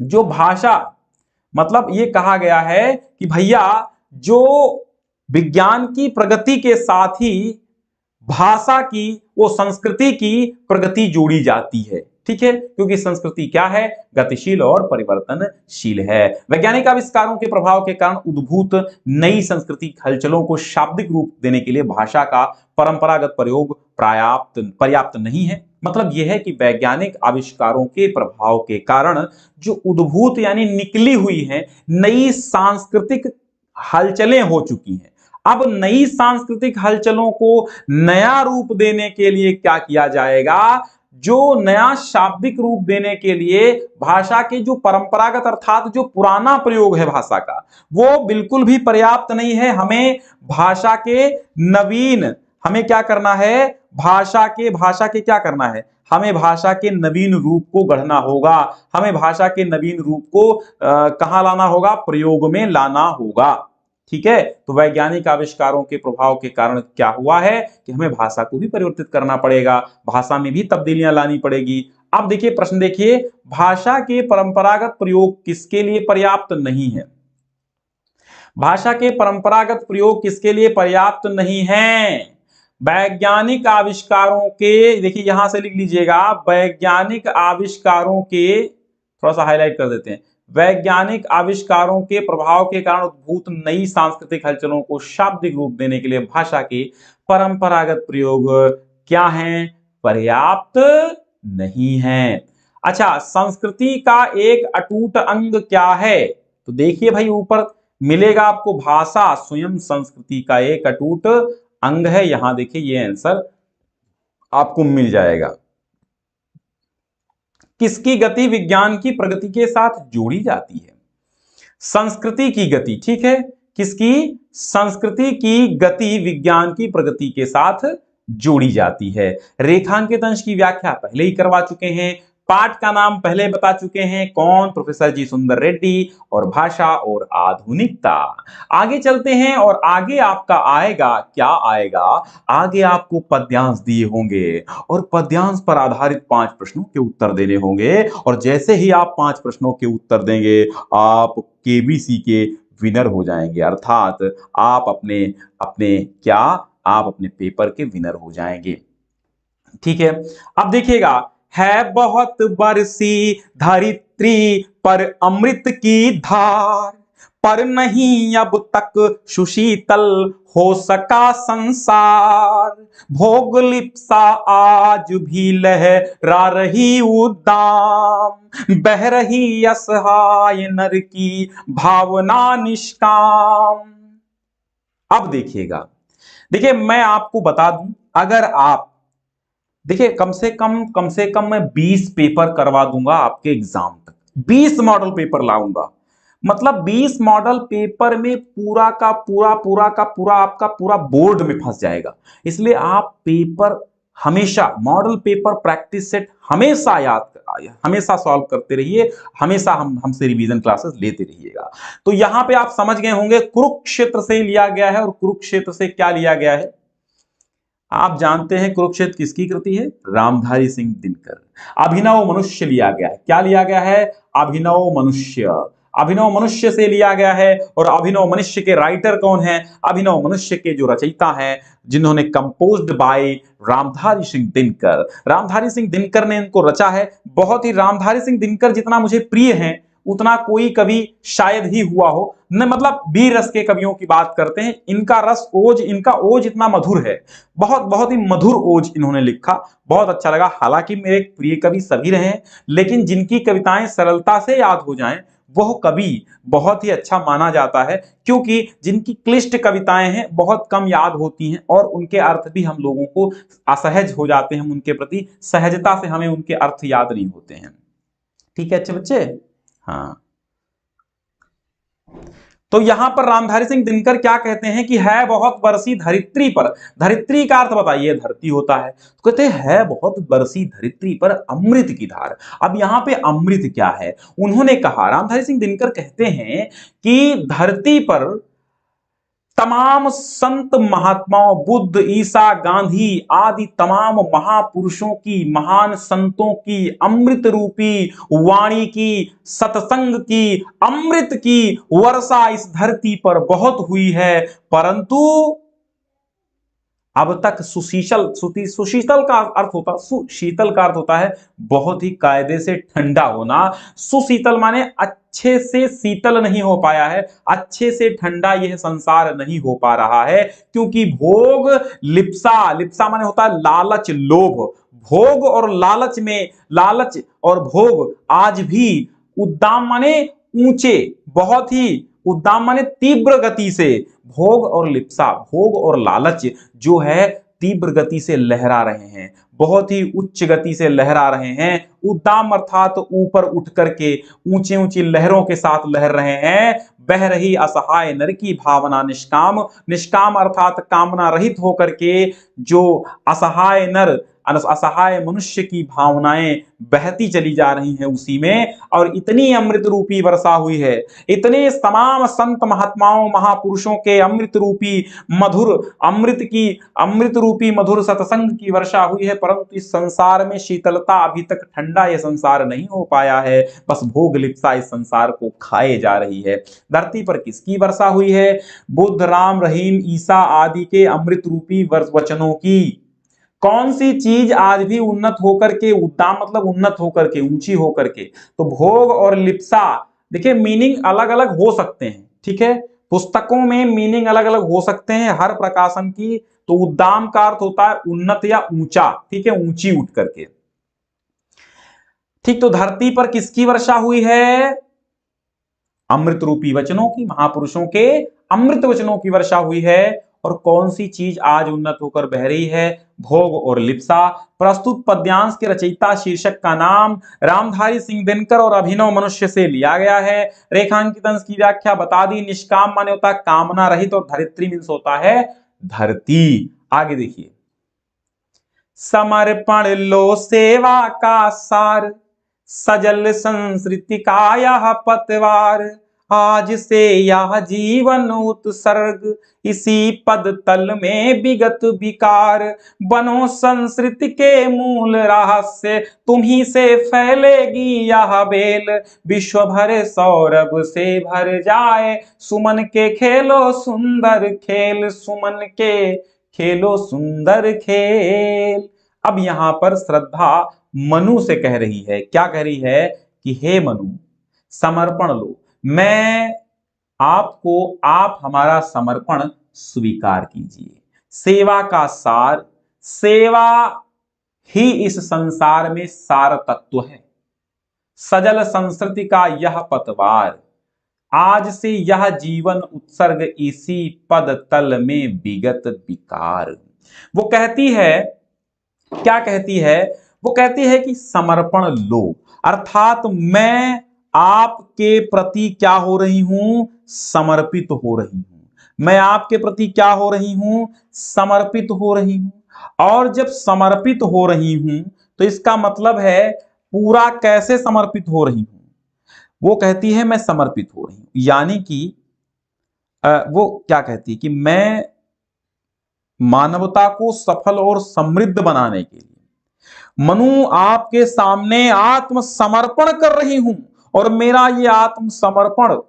जो भाषा, मतलब ये कहा गया है कि भैया जो विज्ञान की प्रगति के साथ ही भाषा की, वो संस्कृति की प्रगति जोड़ी जाती है, ठीक है, क्योंकि संस्कृति क्या है? गतिशील और परिवर्तनशील है। वैज्ञानिक आविष्कारों के प्रभाव के कारण उद्भूत नई सांस्कृतिक हलचलों को शाब्दिक रूप देने के लिए भाषा का परंपरागत प्रयोग पर्याप्त नहीं है। मतलब यह है कि वैज्ञानिक आविष्कारों के प्रभाव के कारण जो उद्भूत यानी निकली हुई है नई सांस्कृतिक हलचलें हो चुकी हैं। अब नई सांस्कृतिक हलचलों को नया रूप देने के लिए क्या किया जाएगा? जो नया शाब्दिक रूप देने के लिए भाषा के जो परंपरागत अर्थात जो पुराना प्रयोग है भाषा का, वो बिल्कुल भी पर्याप्त नहीं है। हमें भाषा के नवीन, हमें क्या करना है? भाषा के क्या करना है? हमें भाषा के नवीन रूप को गढ़ना होगा। हमें भाषा के नवीन रूप को कहां लाना होगा? प्रयोग में लाना होगा, ठीक है। तो वैज्ञानिक आविष्कारों के प्रभाव के कारण क्या हुआ है कि हमें भाषा को भी परिवर्तित करना पड़ेगा, भाषा में भी तब्दीलियां लानी पड़ेगी। अब देखिए प्रश्न देखिए, भाषा के परंपरागत प्रयोग किसके लिए पर्याप्त नहीं है? भाषा के परंपरागत प्रयोग किसके लिए पर्याप्त नहीं है? वैज्ञानिक आविष्कारों के, देखिए यहां से लिख लीजिएगा, वैज्ञानिक आविष्कारों के, थोड़ा सा हाईलाइट कर देते हैं, वैज्ञानिक आविष्कारों के प्रभाव के कारण उद्भूत नई सांस्कृतिक हलचलों को शाब्दिक रूप देने के लिए भाषा के परंपरागत प्रयोग क्या हैं? पर्याप्त नहीं है। अच्छा, संस्कृति का एक अटूट अंग क्या है? तो देखिए भाई ऊपर मिलेगा आपको, भाषा स्वयं संस्कृति का एक अटूट अंग है। यहां देखिए ये आंसर आपको मिल जाएगा। किसकी गति विज्ञान की प्रगति के साथ जोड़ी जाती है? संस्कृति की गति, ठीक है, किसकी? संस्कृति की गति विज्ञान की प्रगति के साथ जोड़ी जाती है। रेखांकित अंश की व्याख्या पहले ही करवा चुके हैं, पाठ का नाम पहले बता चुके हैं, कौन? प्रोफेसर जी सुंदर रेड्डी, और भाषा और आधुनिकता। आगे चलते हैं और आगे आपका आएगा, क्या आएगा? आगे आपको पद्यांश दिए होंगे और पद्यांश पर आधारित 5 प्रश्नों के उत्तर देने होंगे, और जैसे ही आप 5 प्रश्नों के उत्तर देंगे आप केबीसी के विनर हो जाएंगे, अर्थात आप अपने पेपर के विनर हो जाएंगे, ठीक है। अब देखिएगा, है बहुत बरसी धरित्री पर अमृत की धार, पर नहीं अब तक सुशीतल हो सका संसार, भोग लिप्सा आज भी लहरा रही उद्दाम, बह रही असहाय नर की भावना निष्काम। अब देखिएगा, देखिए मैं आपको बता दूं, अगर आप देखिए कम से कम मैं 20 पेपर करवा दूंगा आपके एग्जाम तक, 20 मॉडल पेपर लाऊंगा, मतलब 20 मॉडल पेपर में पूरा आपका पूरा बोर्ड में फंस जाएगा। इसलिए आप पेपर हमेशा मॉडल पेपर प्रैक्टिस सेट हमेशा हमेशा सॉल्व करते रहिए, हमेशा हमसे रिवीजन क्लासेस लेते रहिएगा। तो यहां पे आप समझ गए होंगे कुरुक्षेत्र से लिया गया है, और कुरुक्षेत्र से क्या लिया गया है आप जानते हैं। कुरुक्षेत्र किसकी कृति है? रामधारी सिंह दिनकर। अभिनव मनुष्य लिया गया है, क्या लिया गया है? अभिनव मनुष्य। अभिनव मनुष्य से लिया गया है, और अभिनव मनुष्य के राइटर कौन है? अभिनव मनुष्य के जो रचयिता हैं, जिन्होंने कंपोज्ड बाय रामधारी सिंह दिनकर। रामधारी सिंह दिनकर ने इनको रचा है। बहुत ही रामधारी सिंह दिनकर जितना मुझे प्रिय है, उतना कोई कवि शायद ही हुआ हो न, मतलब वीर रस के कवियों की बात करते हैं, इनका रस ओज, इनका ओज इतना मधुर है, बहुत बहुत ही मधुर ओज इन्होंने लिखा, बहुत अच्छा लगा। हालांकि मेरे प्रिय कवि सभी रहे हैं, लेकिन जिनकी कविताएं सरलता से याद हो जाएं वह कवि बहुत ही अच्छा माना जाता है, क्योंकि जिनकी क्लिष्ट कविताएं हैं बहुत कम याद होती हैं, और उनके अर्थ भी हम लोगों को असहज हो जाते हैं, हम उनके प्रति सहजता से हमें उनके अर्थ याद नहीं होते हैं। ठीक है अच्छे बच्चे, हाँ। तो यहां पर रामधारी सिंह दिनकर क्या कहते हैं कि है बहुत बरसी धरित्री पर। धरित्री का अर्थ बताइए, धरती होता है, तो कहते है बहुत बरसी धरित्री पर अमृत की धार। अब यहां पे अमृत क्या है? उन्होंने कहा, रामधारी सिंह दिनकर कहते हैं कि धरती पर तमाम संत महात्माओं, बुद्ध, ईसा, गांधी आदि तमाम महापुरुषों की, महान संतों की अमृत रूपी वाणी की, सत्संग की, अमृत की वर्षा इस धरती पर बहुत हुई है, परंतु अब तक सुशीतल का अर्थ होता, सुशीतल का अर्थ होता है बहुत ही कायदे से ठंडा होना। सुशीतल माने अच्छे से शीतल नहीं हो पाया है, अच्छे से ठंडा यह संसार नहीं हो पा रहा है, क्योंकि भोग लिप्सा, लिप्सा माने होता है लालच, लोभ। भोग और लालच में, लालच और भोग आज भी उद्दाम माने ऊंचे, बहुत ही उद्दाम माने तीव्र गति से, भोग और लिप्सा, भोग और लालच जो है तीव्र गति से लहरा रहे हैं, बहुत ही उच्च गति से लहरा रहे हैं। उद्दाम अर्थात ऊपर उठ करके ऊंची ऊंची लहरों के साथ लहर रहे हैं। बह रही असहाय नर की भावना निष्काम, निष्काम अर्थात कामना रहित होकर के जो असहाय नर, असहाय मनुष्य की भावनाएं बहती चली जा रही हैं उसी में, और इतनी अमृत रूपी वर्षा हुई है, इतने तमाम संत महात्माओं महापुरुषों के अमृत रूपी मधुर, अमृत की अमृत रूपी मधुर सत्संग की वर्षा हुई है, परंतु इस संसार में शीतलता, अभी तक ठंडा यह संसार नहीं हो पाया है, बस भोग लिप्सा इस संसार को खाए जा रही है। धरती पर किसकी वर्षा हुई है? बुद्ध, राम, रहीम, ईसा आदि के अमृत रूपी वचनों की। कौन सी चीज आज भी उन्नत होकर के, उद्दाम मतलब उन्नत होकर के, ऊंची होकर के, तो भोग और लिप्सा। देखिए मीनिंग अलग अलग हो सकते हैं, ठीक है, पुस्तकों में मीनिंग अलग अलग हो सकते हैं हर प्रकाशन की। तो उद्दाम का अर्थ होता है उन्नत या ऊंचा, ठीक है, ऊंची उठ करके। ठीक, तो धरती पर किसकी वर्षा हुई है? अमृत रूपी वचनों की, महापुरुषों के अमृत वचनों की वर्षा हुई है। और कौन सी चीज आज उन्नत होकर बह रही है? भोग और लिप्सा। प्रस्तुत पद्यांश के रचयिता शीर्षक का नाम रामधारी सिंह दिनकर और अभिनव मनुष्य से लिया गया है। रेखांकित अंश की व्याख्या बता दी। निष्काम माने होता है कामना रहित, और धरित्री मीन्स होता है धरती। आगे देखिए, समर्पण लो सेवा का सार, सजल संस्कृति का यह पतवार, आज से यह जीवन उत्सर्ग, इसी पद तल में विगत विकार, बनो संस्कृति के मूल रहस्य, तुम्ही से फैलेगी यह बेल, विश्व भर सौरभ से भर जाए, सुमन के खेलो सुंदर खेल, सुमन के खेलो सुंदर खेल। अब यहां पर श्रद्धा मनु से कह रही है, क्या कह रही है कि हे मनु समर्पण लो, मैं आपको आप हमारा समर्पण स्वीकार कीजिए। सेवा का सार, सेवा ही इस संसार में सार तत्व है। सजल संस्कृति का यह पतवार, आज से यह जीवन उत्सर्ग इसी पद तल में विगत विकार। वो कहती है, क्या कहती है? वो कहती है कि समर्पण लो, अर्थात मैं आपके प्रति क्या हो रही हूं? समर्पित हो रही हूं। मैं आपके प्रति क्या हो रही हूं? समर्पित हो रही हूं। और जब समर्पित हो रही हूं तो इसका मतलब है पूरा कैसे समर्पित हो रही हूं? वो कहती है मैं समर्पित हो रही हूं, यानी कि वो क्या कहती है कि मैं मानवता को सफल और समृद्ध बनाने के लिए मनु आपके सामने आत्मसमर्पण कर रही हूं, और मेरा ये आत्मसमर्पण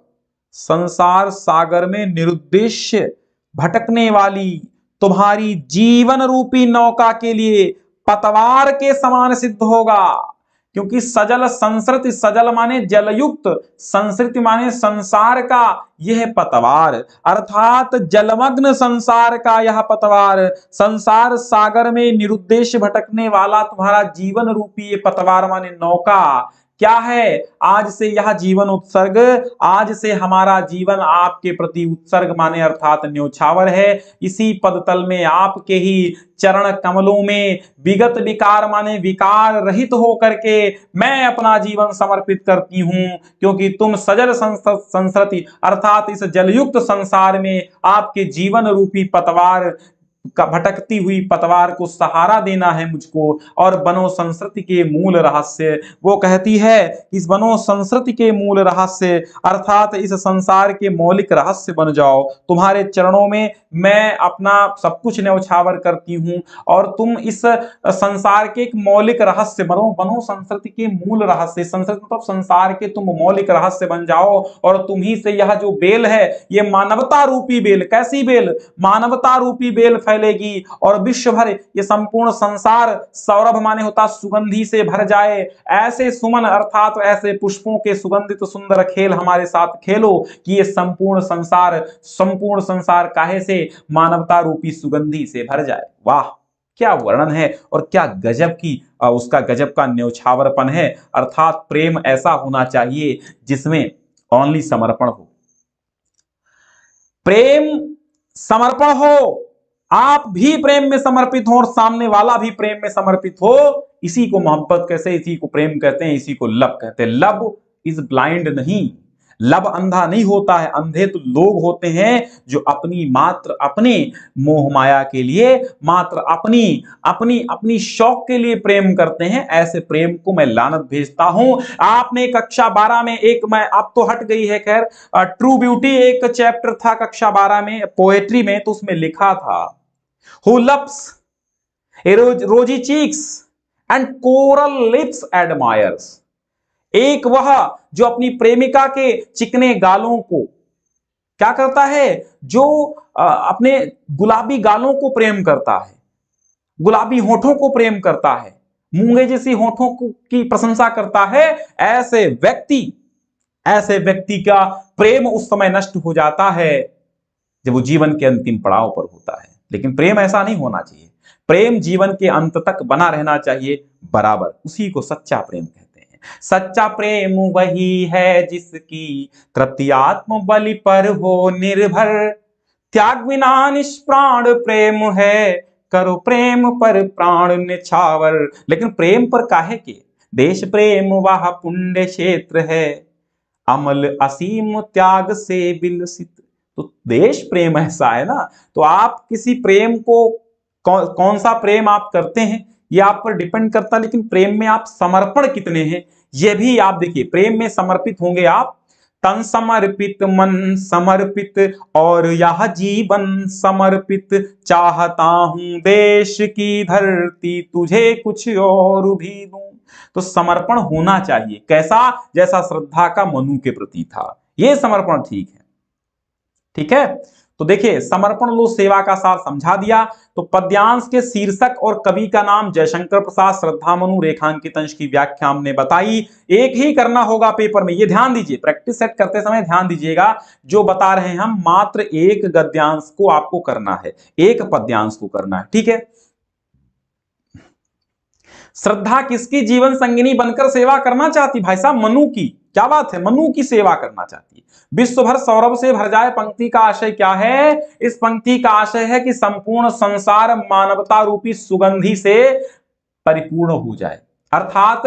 संसार सागर में निरुद्देश्य भटकने वाली तुम्हारी जीवन रूपी नौका के लिए पतवार के समान सिद्ध होगा। क्योंकि सजल संस्कृति, सजल माने जलयुक्त, संस्कृति माने संसार का यह पतवार, अर्थात जलमग्न संसार का यह पतवार, संसार सागर में निरुद्देश्य भटकने वाला तुम्हारा जीवन रूपी ये पतवार माने नौका क्या है? आज से यह जीवन उत्सर्ग, आज से हमारा जीवन आपके प्रति उत्सर्ग माने अर्थात न्योछावर है। इसी पदतल में आपके ही चरण कमलों में विगत विकार माने विकार रहित होकर के मैं अपना जीवन समर्पित करती हूं, क्योंकि तुम सजल संस्कृति अर्थात इस जलयुक्त संसार में आपके जीवन रूपी पतवार का भटकती हुई पतवार को सहारा देना है मुझको। और बनो संस्कृति के मूल रहस्य, वो कहती है इस बनो संस्कृति के मूल रहस्य अर्थात इस संसार के मौलिक रहस्य बन जाओ। तुम्हारे चरणों में मैं अपना सब कुछ न्यौछावर करती हूं, और तुम इस संसार के एक मौलिक रहस्य बनो। बनो संस्कृति के मूल रहस्य, संस्कृति मतलब संसार के तुम मौलिक रहस्य बन जाओ, और तुम ही से यह जो बेल है, ये मानवता रूपी बेल, कैसी बेल? मानवता रूपी बेल फैलेगी, और विश्व भर ये संपूर्ण संसार सौरभ माने होता सुगंधी से भर जाए। ऐसे सुमन अर्थात ऐसे पुष्पों के सुगंधित सुंदर खेल हमारे साथ खेलो कि ये संपूर्ण संसार काहे से? मानवता रूपी सुगंधी से भर जाए। वाह, क्या वर्णन है, और क्या गजब की उसका गजब का न्यौछावरपन है। अर्थात प्रेम ऐसा होना चाहिए जिसमें ओनली समर्पण हो, प्रेम समर्पण हो, आप भी प्रेम में समर्पित हो और सामने वाला भी प्रेम में समर्पित हो। इसी को मोहब्बत कहते हैं, इसी को प्रेम कहते हैं, इसी को लव कहते हैं। लव इज ब्लाइंड नहीं, लव अंधा नहीं होता है। अंधे तो लोग होते हैं जो अपनी मात्र अपने मोह माया के लिए, मात्र अपनी अपनी अपनी शौक के लिए प्रेम करते हैं। ऐसे प्रेम को मैं लानत भेजता हूं। आपने कक्षा 12 में एक, मैं अब तो हट गई है खैर, ट्रू ब्यूटी एक चैप्टर था कक्षा 12 में पोएट्री में, तो उसमें लिखा था Who loves rosy cheeks and coral lips admires। एक वह जो अपनी प्रेमिका के चिकने गालों को क्या करता है? जो अपने गुलाबी गालों को प्रेम करता है, गुलाबी होठों को प्रेम करता है, मूंगे जैसी होठों की प्रशंसा करता है। ऐसे व्यक्ति का प्रेम उस समय नष्ट हो जाता है जब वो जीवन के अंतिम पड़ाव पर होता है। लेकिन प्रेम ऐसा नहीं होना चाहिए। प्रेम जीवन के अंत तक बना रहना चाहिए बराबर, उसी को सच्चा प्रेम कहते हैं। सच्चा प्रेम वही है जिसकी तृतीयात्म बलि पर हो निर्भर। त्याग विना निष्प्राण प्रेम है, करो प्रेम पर प्राण न्यौछावर। लेकिन प्रेम पर काहे के? देश प्रेम वह पुण्य क्षेत्र है, अमल असीम त्याग से विलसित। तो देश प्रेम ऐसा है ना, तो आप किसी प्रेम को कौन सा प्रेम आप करते हैं ये आप पर डिपेंड करता है। लेकिन प्रेम में आप समर्पण कितने हैं ये भी आप देखिए। प्रेम में समर्पित होंगे आप, तन समर्पित, मन समर्पित, और यह जीवन समर्पित। चाहता हूं देश की धरती तुझे कुछ और भी दूं। तो समर्पण होना चाहिए कैसा? जैसा श्रद्धा का मनु के प्रति था, ये समर्पण ठीक है। ठीक है, तो देखिए समर्पण लो सेवा का सार समझा दिया। तो पद्यांश के शीर्षक और कवि का नाम जयशंकर प्रसाद, श्रद्धा मनु, रेखांकित अंश की व्याख्या हमने बताई। एक ही करना होगा पेपर में, ये ध्यान दीजिए, प्रैक्टिस सेट करते समय ध्यान दीजिएगा, जो बता रहे हैं हम मात्र एक गद्यांश को आपको करना है, एक पद्यांश को करना है, ठीक है। श्रद्धा किसकी जीवन संगिनी बनकर सेवा करना चाहती? भाई साहब मनु की। क्या बात है, मनु की सेवा करना चाहती है। विश्व भर सौरभ से भर जाए पंक्ति का आशय क्या है? इस पंक्ति का आशय है कि संपूर्ण संसार मानवता रूपी सुगंधि से परिपूर्ण हो जाए, अर्थात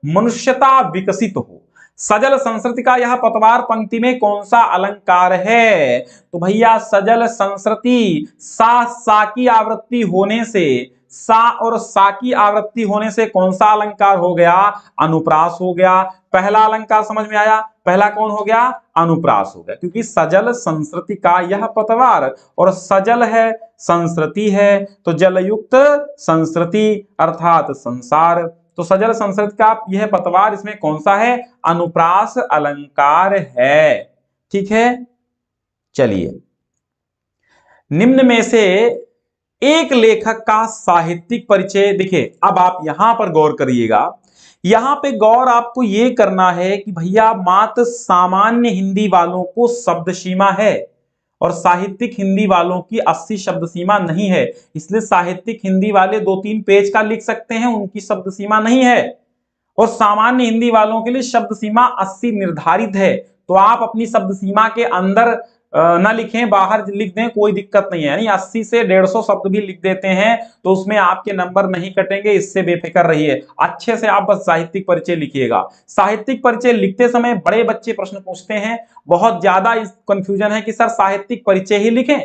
मनुष्यता विकसित हो। सजल संस्कृति का यह पतवार पंक्ति में कौन सा अलंकार है? तो भैया सजल संस्कृति सा सा की आवृत्ति होने से, सा और सा की आवृत्ति होने से कौन सा अलंकार हो गया? अनुप्रास हो गया। पहला अलंकार समझ में आया? पहला कौन हो गया? अनुप्रास हो गया, क्योंकि सजल संस्कृति का यह पतवार, और सजल है संस्कृति है, तो जलयुक्त संस्कृति अर्थात संसार। तो सजल संस्कृति का यह पतवार, इसमें कौन सा है? अनुप्रास अलंकार है, ठीक है। चलिए, निम्न में से एक लेखक का साहित्यिक परिचय। देखिए अब आप यहां पर गौर करिएगा, यहां पे गौर आपको यह करना है कि भैया मात्र सामान्य हिंदी वालों को शब्द सीमा है और साहित्यिक हिंदी वालों की 80 शब्द सीमा नहीं है, इसलिए साहित्यिक हिंदी वाले 2-3 पेज का लिख सकते हैं, उनकी शब्द सीमा नहीं है, और सामान्य हिंदी वालों के लिए शब्द सीमा 80 निर्धारित है। तो आप अपनी शब्द सीमा के अंदर ना लिखें, बाहर लिख दें, कोई दिक्कत नहीं है, यानी 80 से 150 शब्द भी लिख देते हैं तो उसमें आपके नंबर नहीं कटेंगे, इससे बेफिक्र रहिए। अच्छे से आप बस साहित्यिक परिचय लिखिएगा। साहित्यिक परिचय लिखते समय बड़े बच्चे प्रश्न पूछते हैं, बहुत ज्यादा कंफ्यूजन है कि सर साहित्यिक परिचय ही लिखें,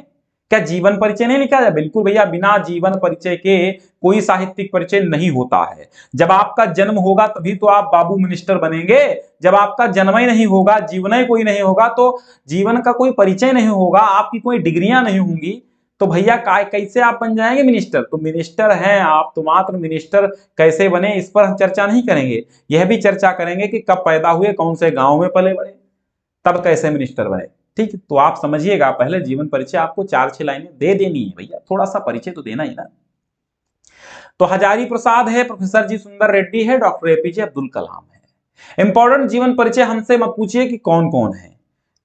क्या जीवन परिचय नहीं लिखा जाए? बिल्कुल भैया, बिना जीवन परिचय के कोई साहित्यिक परिचय नहीं होता है। जब आपका जन्म होगा तभी तो आप बाबू मिनिस्टर बनेंगे, जब आपका जन्म ही नहीं होगा, जीवन ही कोई नहीं होगा, तो जीवन का कोई परिचय नहीं होगा, आपकी कोई डिग्रियां नहीं होंगी, तो भैया कैसे आप बन जाएंगे मिनिस्टर? तो मिनिस्टर हैं आप, तो मात्र मिनिस्टर कैसे बने इस पर हम चर्चा नहीं करेंगे, यह भी चर्चा करेंगे कि कब पैदा हुए, कौन से गांव में पले बड़े, तब कैसे मिनिस्टर बने, ठीक। तो आप समझिएगा, पहले जीवन परिचय आपको 4-6 लाइनें दे देनी है भैया, थोड़ा सा परिचय तो देना ही ना। तो हजारी प्रसाद है, प्रोफेसर जी सुंदर रेड्डी है, डॉक्टर एपीजे अब्दुल कलाम है। इंपॉर्टेंट जीवन परिचय हमसे मत पूछिए कि कौन कौन है,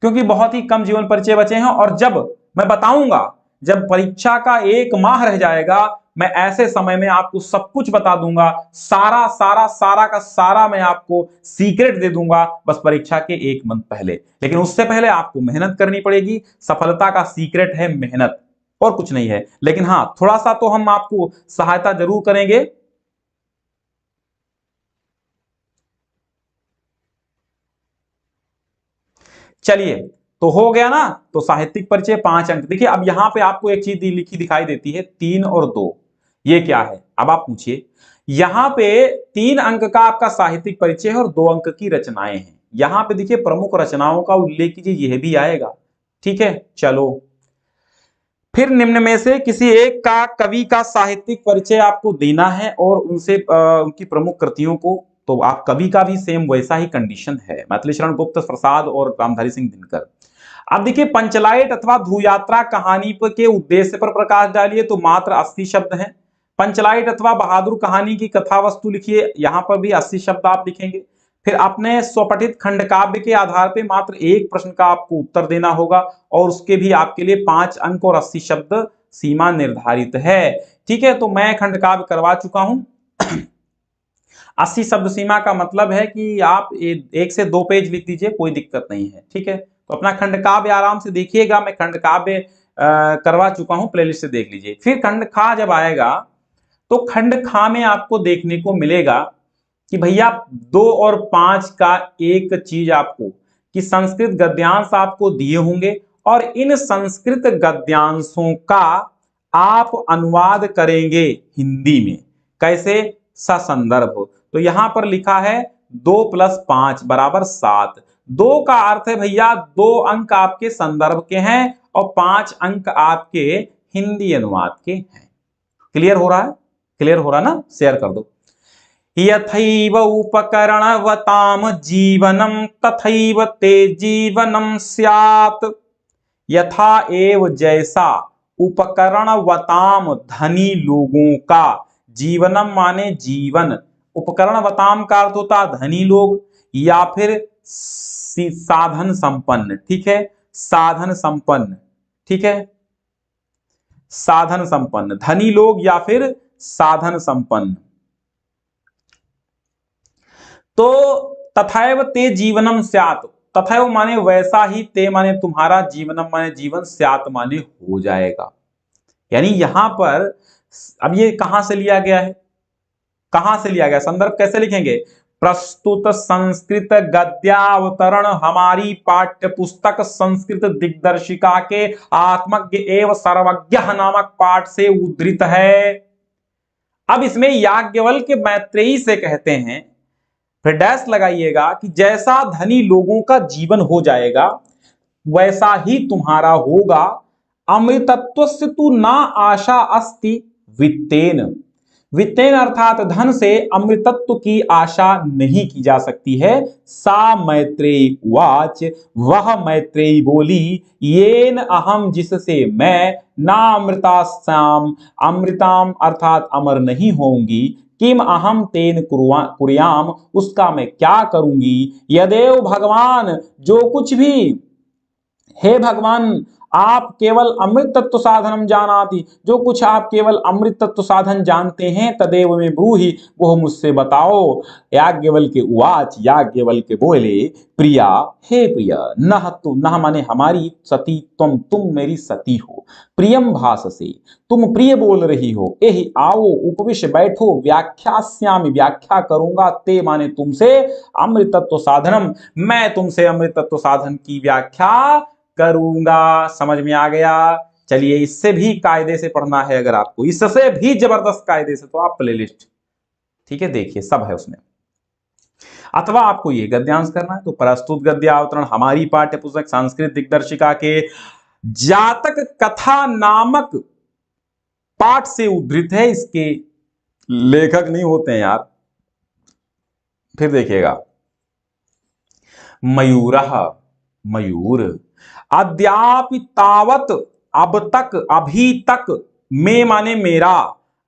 क्योंकि बहुत ही कम जीवन परिचय बचे हैं, और जब मैं बताऊंगा, जब परीक्षा का 1 माह रह जाएगा, मैं ऐसे समय में आपको सब कुछ बता दूंगा, सारा सारा सारा का सारा मैं आपको सीक्रेट दे दूंगा, बस परीक्षा के 1 मंथ पहले। लेकिन उससे पहले आपको मेहनत करनी पड़ेगी, सफलता का सीक्रेट है मेहनत, और कुछ नहीं है। लेकिन हाँ, थोड़ा सा तो हम आपको सहायता जरूर करेंगे। चलिए, तो हो गया ना। तो साहित्यिक परिचय 5 अंक। देखिए अब यहां पे आपको एक चीज लिखी दिखाई देती है, 3 और 2, ये क्या है? अब आप पूछिए, यहां पे 3 अंक का आपका साहित्यिक परिचय है और 2 अंक की रचनाएं हैं। यहां पे देखिए प्रमुख रचनाओं का उल्लेख कीजिए, यह भी आएगा, ठीक है। चलो, फिर निम्न में से किसी एक का कवि का साहित्यिक परिचय आपको देना है और उनसे उनकी प्रमुख कृतियों को। तो आप कवि का भी सेम वैसा ही कंडीशन है, मैथिली शरण गुप्त प्रसाद और रामधारी सिंह दिनकर। अब देखिए, पंचलाइट अथवा ध्रुव यात्रा कहानी के उद्देश्य पर प्रकाश डालिए, तो मात्र 80 शब्द हैं। पंचलाइट अथवा बहादुर कहानी की कथा वस्तु लिखिए, यहां पर भी 80 शब्द आप लिखेंगे। फिर अपने स्वपठित खंड काव्य के आधार पर मात्र एक प्रश्न का आपको उत्तर देना होगा, और उसके भी आपके लिए 5 अंक और 80 शब्द सीमा निर्धारित है, ठीक है। तो मैं खंड काव्य करवा चुका हूं। 80 शब्द सीमा का मतलब है कि आप 1 से 2 पेज लिख दीजिए, कोई दिक्कत नहीं है, ठीक है। तो अपना खंड काव्य आराम से देखिएगा, मैं खंड काव्य करवा चुका हूं, प्लेलिस्ट से देख लीजिए। फिर खंड खा जब आएगा, तो खंड खा में आपको देखने को मिलेगा कि भैया 2 और 5 का एक चीज आपको, कि संस्कृत गद्यांश आपको दिए होंगे, और इन संस्कृत गद्यांशों का आप अनुवाद करेंगे हिंदी में, कैसे? ससंदर्भ। तो यहां पर लिखा है 2 + 5 = 7। 2 का अर्थ है भैया 2 अंक आपके संदर्भ के हैं और 5 अंक आपके हिंदी अनुवाद के हैं। क्लियर हो रहा है? क्लियर हो रहा ना? शेयर कर दो। यथैव उपकरणवताम जीवनम तथैव ते जीवनम स्यात्। यथा एव जैसा उपकरणवताम धनी लोगों का, जीवनम माने जीवन, उपकरणवताम का अर्थ होता धनी लोग या फिर साधन संपन्न, ठीक है, साधन संपन्न, ठीक है, साधन संपन्न, धनी लोग या फिर साधन संपन्न। तो तथैव ते जीवनम स्यात्, तथैव माने वैसा ही, ते माने तुम्हारा, जीवनम माने जीवन, स्यात् माने हो जाएगा। यानी यहां पर अब ये कहां से लिया गया है, कहां से लिया गया, संदर्भ कैसे लिखेंगे, प्रस्तुत संस्कृत गद्यावतरण हमारी पाठ्य पुस्तक संस्कृत दिग्दर्शिका के आत्मज्ञ एवं सर्वज्ञ नामक पाठ से उद्धृत है। अब इसमें याज्ञवल्क्य मैत्रेयी से कहते हैं, फिर डैश लगाइएगा कि जैसा धनी लोगों का जीवन हो जाएगा वैसा ही तुम्हारा होगा। अमृतत्वस्य तु ना आशा अस्ति वित्तेन, वित्तेन अर्थात धन से अमृतत्व की आशा नहीं की जा सकती है। सा मैत्रेयी उवाच, वह मैत्रेयी बोली, येन अहम जिससे मैं, ना अमृतास्याम, अमृताम अर्थात अमर नहीं होंगी, किम अहम तेन कुर्याम उसका मैं क्या करूंगी, यदेव भगवान जो कुछ भी, हे भगवान आप केवल अमृत तत्व साधनम जानाति, जो कुछ आप केवल अमृत तत्व साधन जानते हैं, तदेव में ब्रूहि, वो मुझसे बताओ। याज्ञवल्क्य उवाच, याज्ञवल्क्य बोले, प्रिया, हे प्रिय, नह तु, नह माने हमारी, सती तुम मेरी सती हो, प्रियम भाससे तुम प्रिय बोल रही हो, एहि आओ उपविश बैठो, व्याख्यास्यामि व्याख्या करूंगा, ते माने तुमसे, अमृत तत्व साधनम मैं तुमसे अमृत तत्व साधन की व्याख्या करूंगा। समझ में आ गया। चलिए इससे भी कायदे से पढ़ना है अगर आपको, इससे भी जबरदस्त कायदे से, तो आप प्लेलिस्ट, ठीक है, देखिए सब है उसमें। अथवा आपको ये गद्यांश करना है तो प्रस्तुत गद्यावतरण हमारी पाठ्य पुस्तक संस्कृत दिग्दर्शिका के जातक कथा नामक पाठ से उद्धृत है। इसके लेखक नहीं होते हैं यार। फिर देखिएगा, मयूरः, मयूर, अद्यापि तावत, अब तक, अभी तक, में माने मेरा,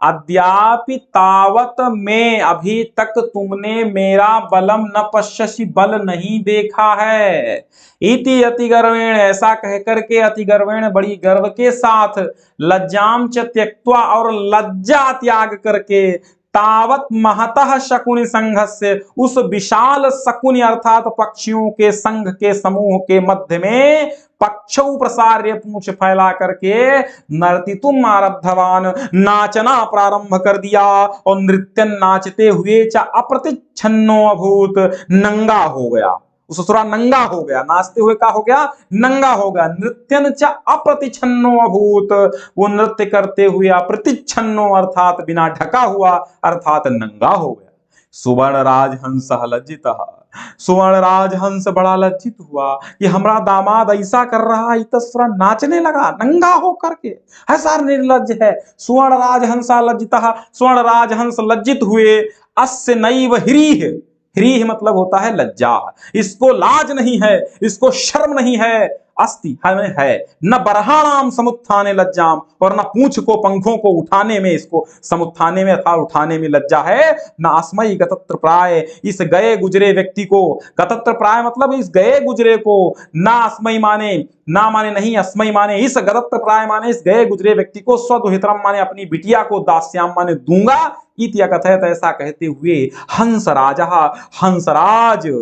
अद्यापि तावत में अभी तक तुमने मेरा बलम न पश्यसि बल नहीं देखा है। इति अति गर्वेण, ऐसा कहकर के अति गर्वेण बड़ी गर्व के साथ, लज्जाम च त्यक्त्वा और लज्जा त्याग करके, तावत महतः शकुनि संघस्य, उस विशाल शकुनि अर्थात पक्षियों के संघ के समूह के मध्य में, पक्षौ प्रसार्य पूंछ फैला करके, नर्तितुम आरब्धवान, नाचना प्रारंभ कर दिया, और नृत्य नाचते हुए च अप्रतिच्छन्नो अभूत, नंगा हो गया। उस ससुरा नंगा हो गया, नाचते हुए क्या हो गया, नंगा हो गया। नृत्यन च अप्रतिच्छन्नो अभूत, वो नृत्य करते हुए अप्रतिच्छन्नो अर्थात बिना ढका हुआ, अर्थात नंगा हो गया। सुवर्ण राजहंस लज्जितः, सुवर्ण राजहंस बड़ा लज्जित हुआ कि हमारा दामाद ऐसा कर रहा है, इतना नाचने लगा नंगा हो करके, ऐसा निर्लज्ज है। सुवर्ण राजहंस लज्जितः, स्वर्ण राजहंस लज्जित हुए। अस्य नैव ह्रीः, ह्रीः मतलब होता है लज्जा, इसको लाज नहीं है, इसको शर्म नहीं है। अस्ति हमें है, न बरहाणाम समुत्थाने लज्जाम, और न पूंछ को पंखों को उठाने में, इसको समुत्थाने में अर्थात उठाने में लज्जा है। न अस्मयी गतत्र प्राय, इस गए गुजरे व्यक्ति को, गतत्र प्राय मतलब इस गए गुजरे को, ना अस्मयी माने, ना माने नहीं, अस्मयी माने इस, गतत्र प्राय माने इस गए गुजरे व्यक्ति को, स्वदुहितरम माने अपनी बिटिया को, दास्याम माने दूंगा, इत्या कथयत ऐसा कहते हुए, हंसराजा, हंसराज,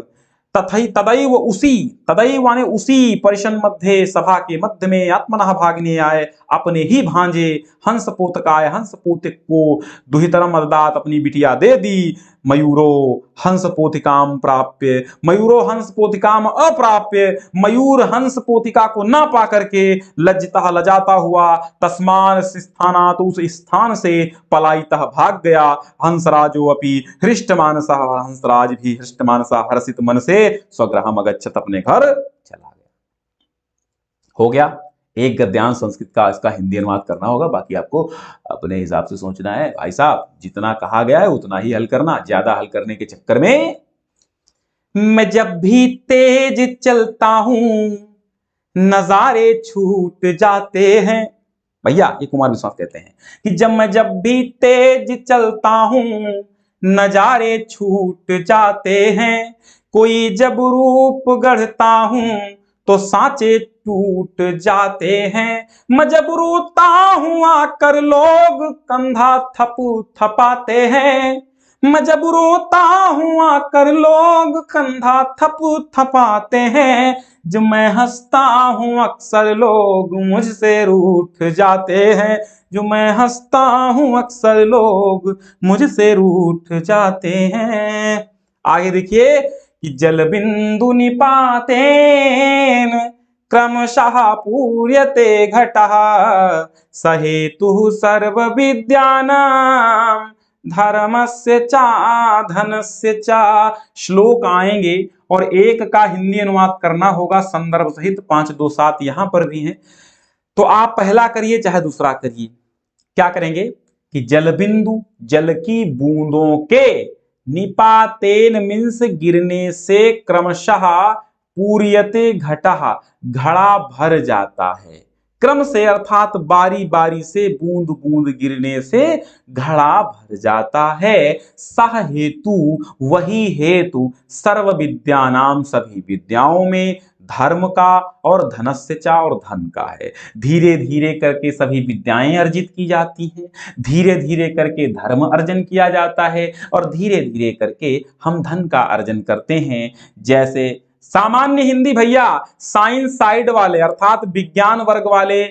तथई तदैव उसी, तदैव माने उसी, परिषद मध्य सभा के मध्य में, आत्मनः भागने आए, अपने ही भांजे हंस पोतकाय, हंस पोतिक को दुहितरम अददात, अपनी बिटिया दे दी। मयूरो हंस पोतिकाम प्राप्य, मयूरो हंस पोतिकाम अप्राप्य, मयूर हंस पोतिका को न पा करके, लज्जितः लजाता हुआ, तस्मान स्थानात उस स्थान से, पलायितः भाग गया। हंसराजो अपि हृष्टमानसः, हंसराज भी हृष्टमानसः हर्षित मन से स्वगृहम अगच्छत, अपने घर चला गया। हो गया एक गद्यांश संस्कृत का, इसका हिंदी अनुवाद करना होगा, बाकी आपको अपने हिसाब से सोचना है। भाई साहब जितना कहा गया है उतना ही हल करना, ज्यादा हल करने के चक्कर में, मैं जब भी तेज चलता हूं नजारे छूट जाते हैं। भैया ये कुमार विश्वास कहते हैं कि जब भी तेज चलता हूं नजारे छूट जाते हैं, कोई जब रूप गढ़ता हूं तो सांचे टूट जाते हैं। मैं जब रोता हूं आकर लोग कंधा थप थपाते हैं, मैं जब रोता हूं आकर लोग कंधा थप थपाते हैं, जब मैं हंसता हूं अक्सर लोग मुझसे रूठ जाते हैं, जो मैं हंसता हूं अक्सर लोग मुझसे रूठ जाते हैं। आगे देखिए कि जल बिंदु निपातेन क्रमशः पूर्यते घटः, सहेतु सर्व विद्यानां धर्मस्य चा धनस्य चा। श्लोक आएंगे और एक का हिंदी अनुवाद करना होगा संदर्भ सहित, 527 यहां पर भी है। तो आप पहला करिए चाहे दूसरा करिए। क्या करेंगे कि जल बिंदु जल की बूंदों के, निपातेन मीन्स गिरने से, क्रमशः पूर्यते घटः घड़ा भर जाता है, क्रम से अर्थात बारी बारी से बूंद बूंद गिरने से घड़ा भर जाता है। सह हेतु वही हेतु, सर्व विद्यानाम सभी विद्याओं में, धर्म का और धनस्य चा और धन का है। धीरे धीरे करके सभी विद्याएं अर्जित की जाती हैं, धीरे धीरे करके धर्म अर्जन किया जाता है और धीरे धीरे करके हम धन का अर्जन करते हैं। जैसे सामान्य हिंदी भैया साइंस साइड वाले अर्थात विज्ञान वर्ग वाले,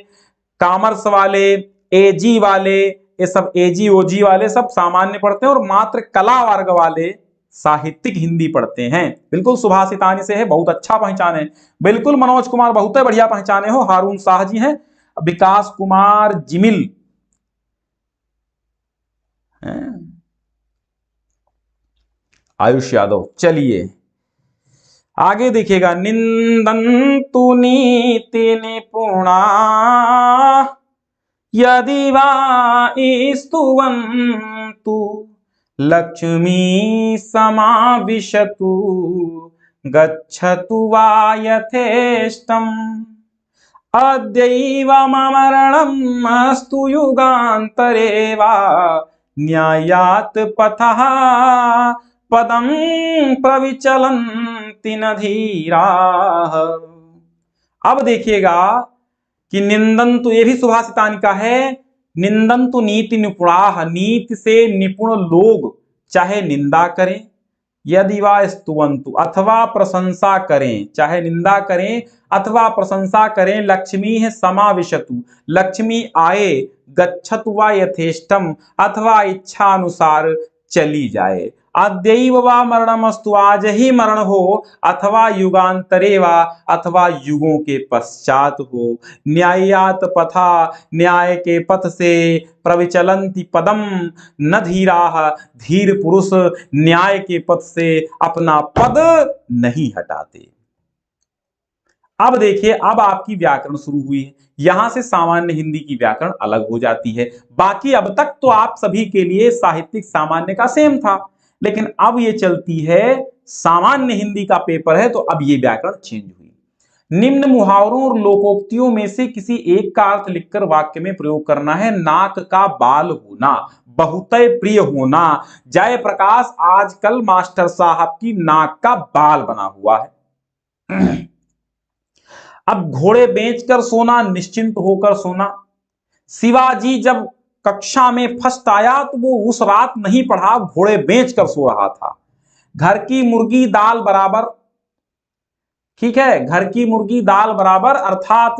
कॉमर्स वाले, एजी वाले, ये सब एजी ओजी वाले सब सामान्य पढ़ते हैं और मात्र कला वर्ग वाले साहित्यिक हिंदी पढ़ते हैं। बिल्कुल सुभाषितानी से है, बहुत अच्छा पहचान है। बिल्कुल मनोज कुमार बहुत बढ़िया पहचाने हो, हारून शाह जी हैं, विकास कुमार जिमिल, आयुष यादव। चलिए आगे देखिएगा, निंदन्तु नीति निपुणा यदि वा स्तुवन्तु लक्ष्मी समाविशतु गच्छतु वा यथेष्टम्, अद्यैव मरणम् अस्तु युगान्तरे वा न्यायात् पथः पदं प्रविचलन्ति न धीराः। अब देखिएगा कि निंदन्तु, ये भी सुभाषितानी का है, निंदन्तु नीति निपुणाः, नीति से निपुण लोग चाहे निंदा करें, यदि वा स्तुवन्तु अथवा प्रशंसा करें, चाहे निंदा करें अथवा प्रशंसा करें, लक्ष्मी है समाविशतु लक्ष्मी आए, गच्छतु वा यथेष्टम अथवा इच्छा अनुसार चली जाए, अद्यैव वा मरणमस्तु आज ही मरण हो, अथवा युगांतरे वा अथवा युगों के पश्चात हो, न्यायात पथा न्याय के पथ से, प्रविचलन्ति पदम न धीराः धीर पुरुष न्याय के पथ से अपना पद नहीं हटाते। अब देखिए, अब आपकी व्याकरण शुरू हुई है, यहां से सामान्य हिंदी की व्याकरण अलग हो जाती है। बाकी अब तक तो आप सभी के लिए साहित्यिक सामान्य का सेम था, लेकिन अब ये चलती है सामान्य हिंदी का पेपर है, तो अब ये व्याकरण चेंज हुई। निम्न मुहावरों और लोकोक्तियों में से किसी एक का अर्थ लिखकर वाक्य में प्रयोग करना है। नाक का बाल होना, बहुतय प्रिय होना। जयप्रकाश आजकल मास्टर साहब की नाक का बाल बना हुआ है। अब घोड़े बेचकर सोना, निश्चिंत होकर सोना। शिवाजी जब कक्षा में फर्स्ट आया तो वो उस रात नहीं पढ़ा, घोड़े बेचकर सो रहा था। घर की मुर्गी दाल बराबर, ठीक है, घर की मुर्गी दाल बराबर अर्थात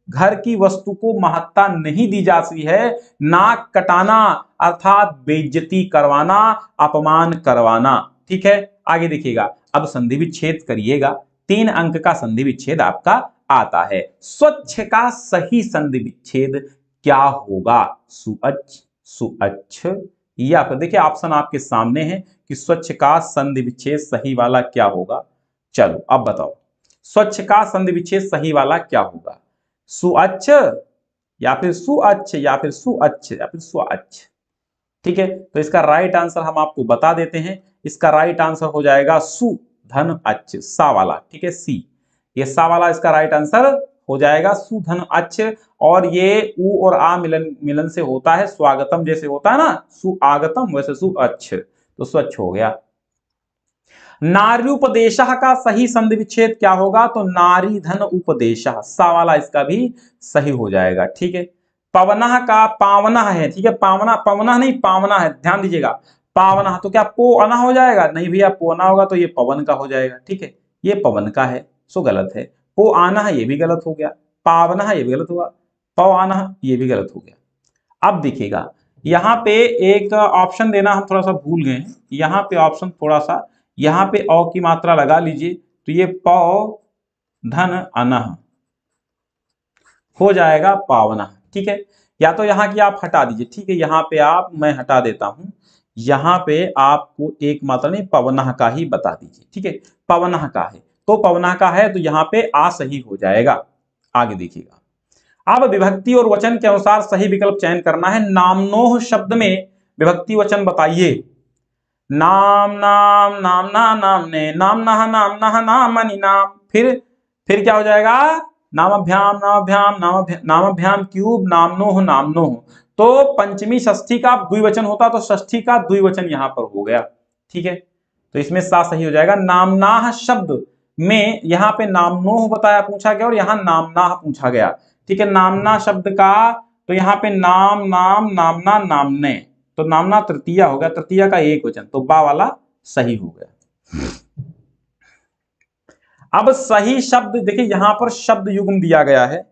घर की वस्तु को महत्ता नहीं दी जाती है। नाक कटाना अर्थात बेइज्जती करवाना, अपमान करवाना। ठीक है, आगे देखिएगा, अब संधि विच्छेद करिएगा। 3 अंक का संधि विच्छेद आपका आता है। स्वच्छ का सही संधि विच्छेद क्या होगा? सुअच्छ, सुअच्छ, या फिर देखिए ऑप्शन आपके सामने है कि स्वच्छ का संधि विच्छेद सही वाला क्या होगा। चलो अब बताओ, स्वच्छ का संधि विच्छेद सही वाला क्या होगा? सुअच्छ या फिर सुअच्छ या फिर सुअच्छ या फिर सुअच्छ। ठीक है, तो इसका राइट आंसर हम आपको बता देते हैं। इसका राइट आंसर हो जाएगा सु धन अच्छ, सा वाला। ठीक है, सी, ये सा वाला इसका राइट आंसर हो जाएगा सुधन अच्छ, और ये उ और आ मिलन मिलन से होता है स्वागतम, जैसे होता है ना सुआगतम वैसे सु अच्छ, तो स्वच्छ हो गया। नार्युपदेशः का सही संधि विच्छेद क्या होगा, तो नारी धन उपदेशः, सा वाला इसका भी सही हो जाएगा। ठीक है, पवनः का पावनः है, ठीक है, पावना पवनः नहीं पावना है, ध्यान दीजिएगा, पावनः तो क्या पो अना हो जाएगा, नहीं भैया पो अना होगा तो ये पवन का हो जाएगा। ठीक है, ये पवन का है सो गलत है, पो आना है ये भी गलत हो गया, पावनः ये भी गलत हुआ, पव आना ये भी गलत हो गया। अब देखिएगा यहाँ पे एक ऑप्शन देना हम थोड़ा सा भूल गए हैं, यहाँ पे ऑप्शन थोड़ा सा, यहाँ पे औ की मात्रा लगा लीजिए, तो ये पौ धन अनः हो जाएगा पावना। ठीक है, या तो यहाँ की आप हटा दीजिए, ठीक है, यहाँ पे आप मैं हटा देता हूं, यहाँ पे आपको एक मात्रा नहीं पवनः का ही बता दीजिए। ठीक है, पवनः का है तो पवनः का है, तो यहाँ पे आ सही हो जाएगा। आगे देखिएगा, अब विभक्ति और वचन के अनुसार सही विकल्प चयन करना है। नामनोह शब्द में विभक्ति वचन बताइए। नाम नाम नामना नामने नामनः नामनः नामनि नाम, फिर क्या हो जाएगा, नामभ्याम नामभ्याम नामभ्याम क्यूब नामनोह नामनोह, तो पंचमी षष्ठी का द्विवचन होता तो षष्ठी का द्विवचन यहां पर हो गया। ठीक है, तो इसमें सा सही हो जाएगा। नामनाह शब्द में यहाँ पे नामनोह बताया पूछा गया और यहाँ नामनाह पूछा गया। ठीक है, नामना शब्द का तो यहाँ पे नाम नाम नामना नामने, तो नामना तृतीया हो गया, तृतीया का एक वचन, तो बा वाला सही हो गया। अब सही शब्द देखिए, यहां पर शब्द युग्म दिया गया है,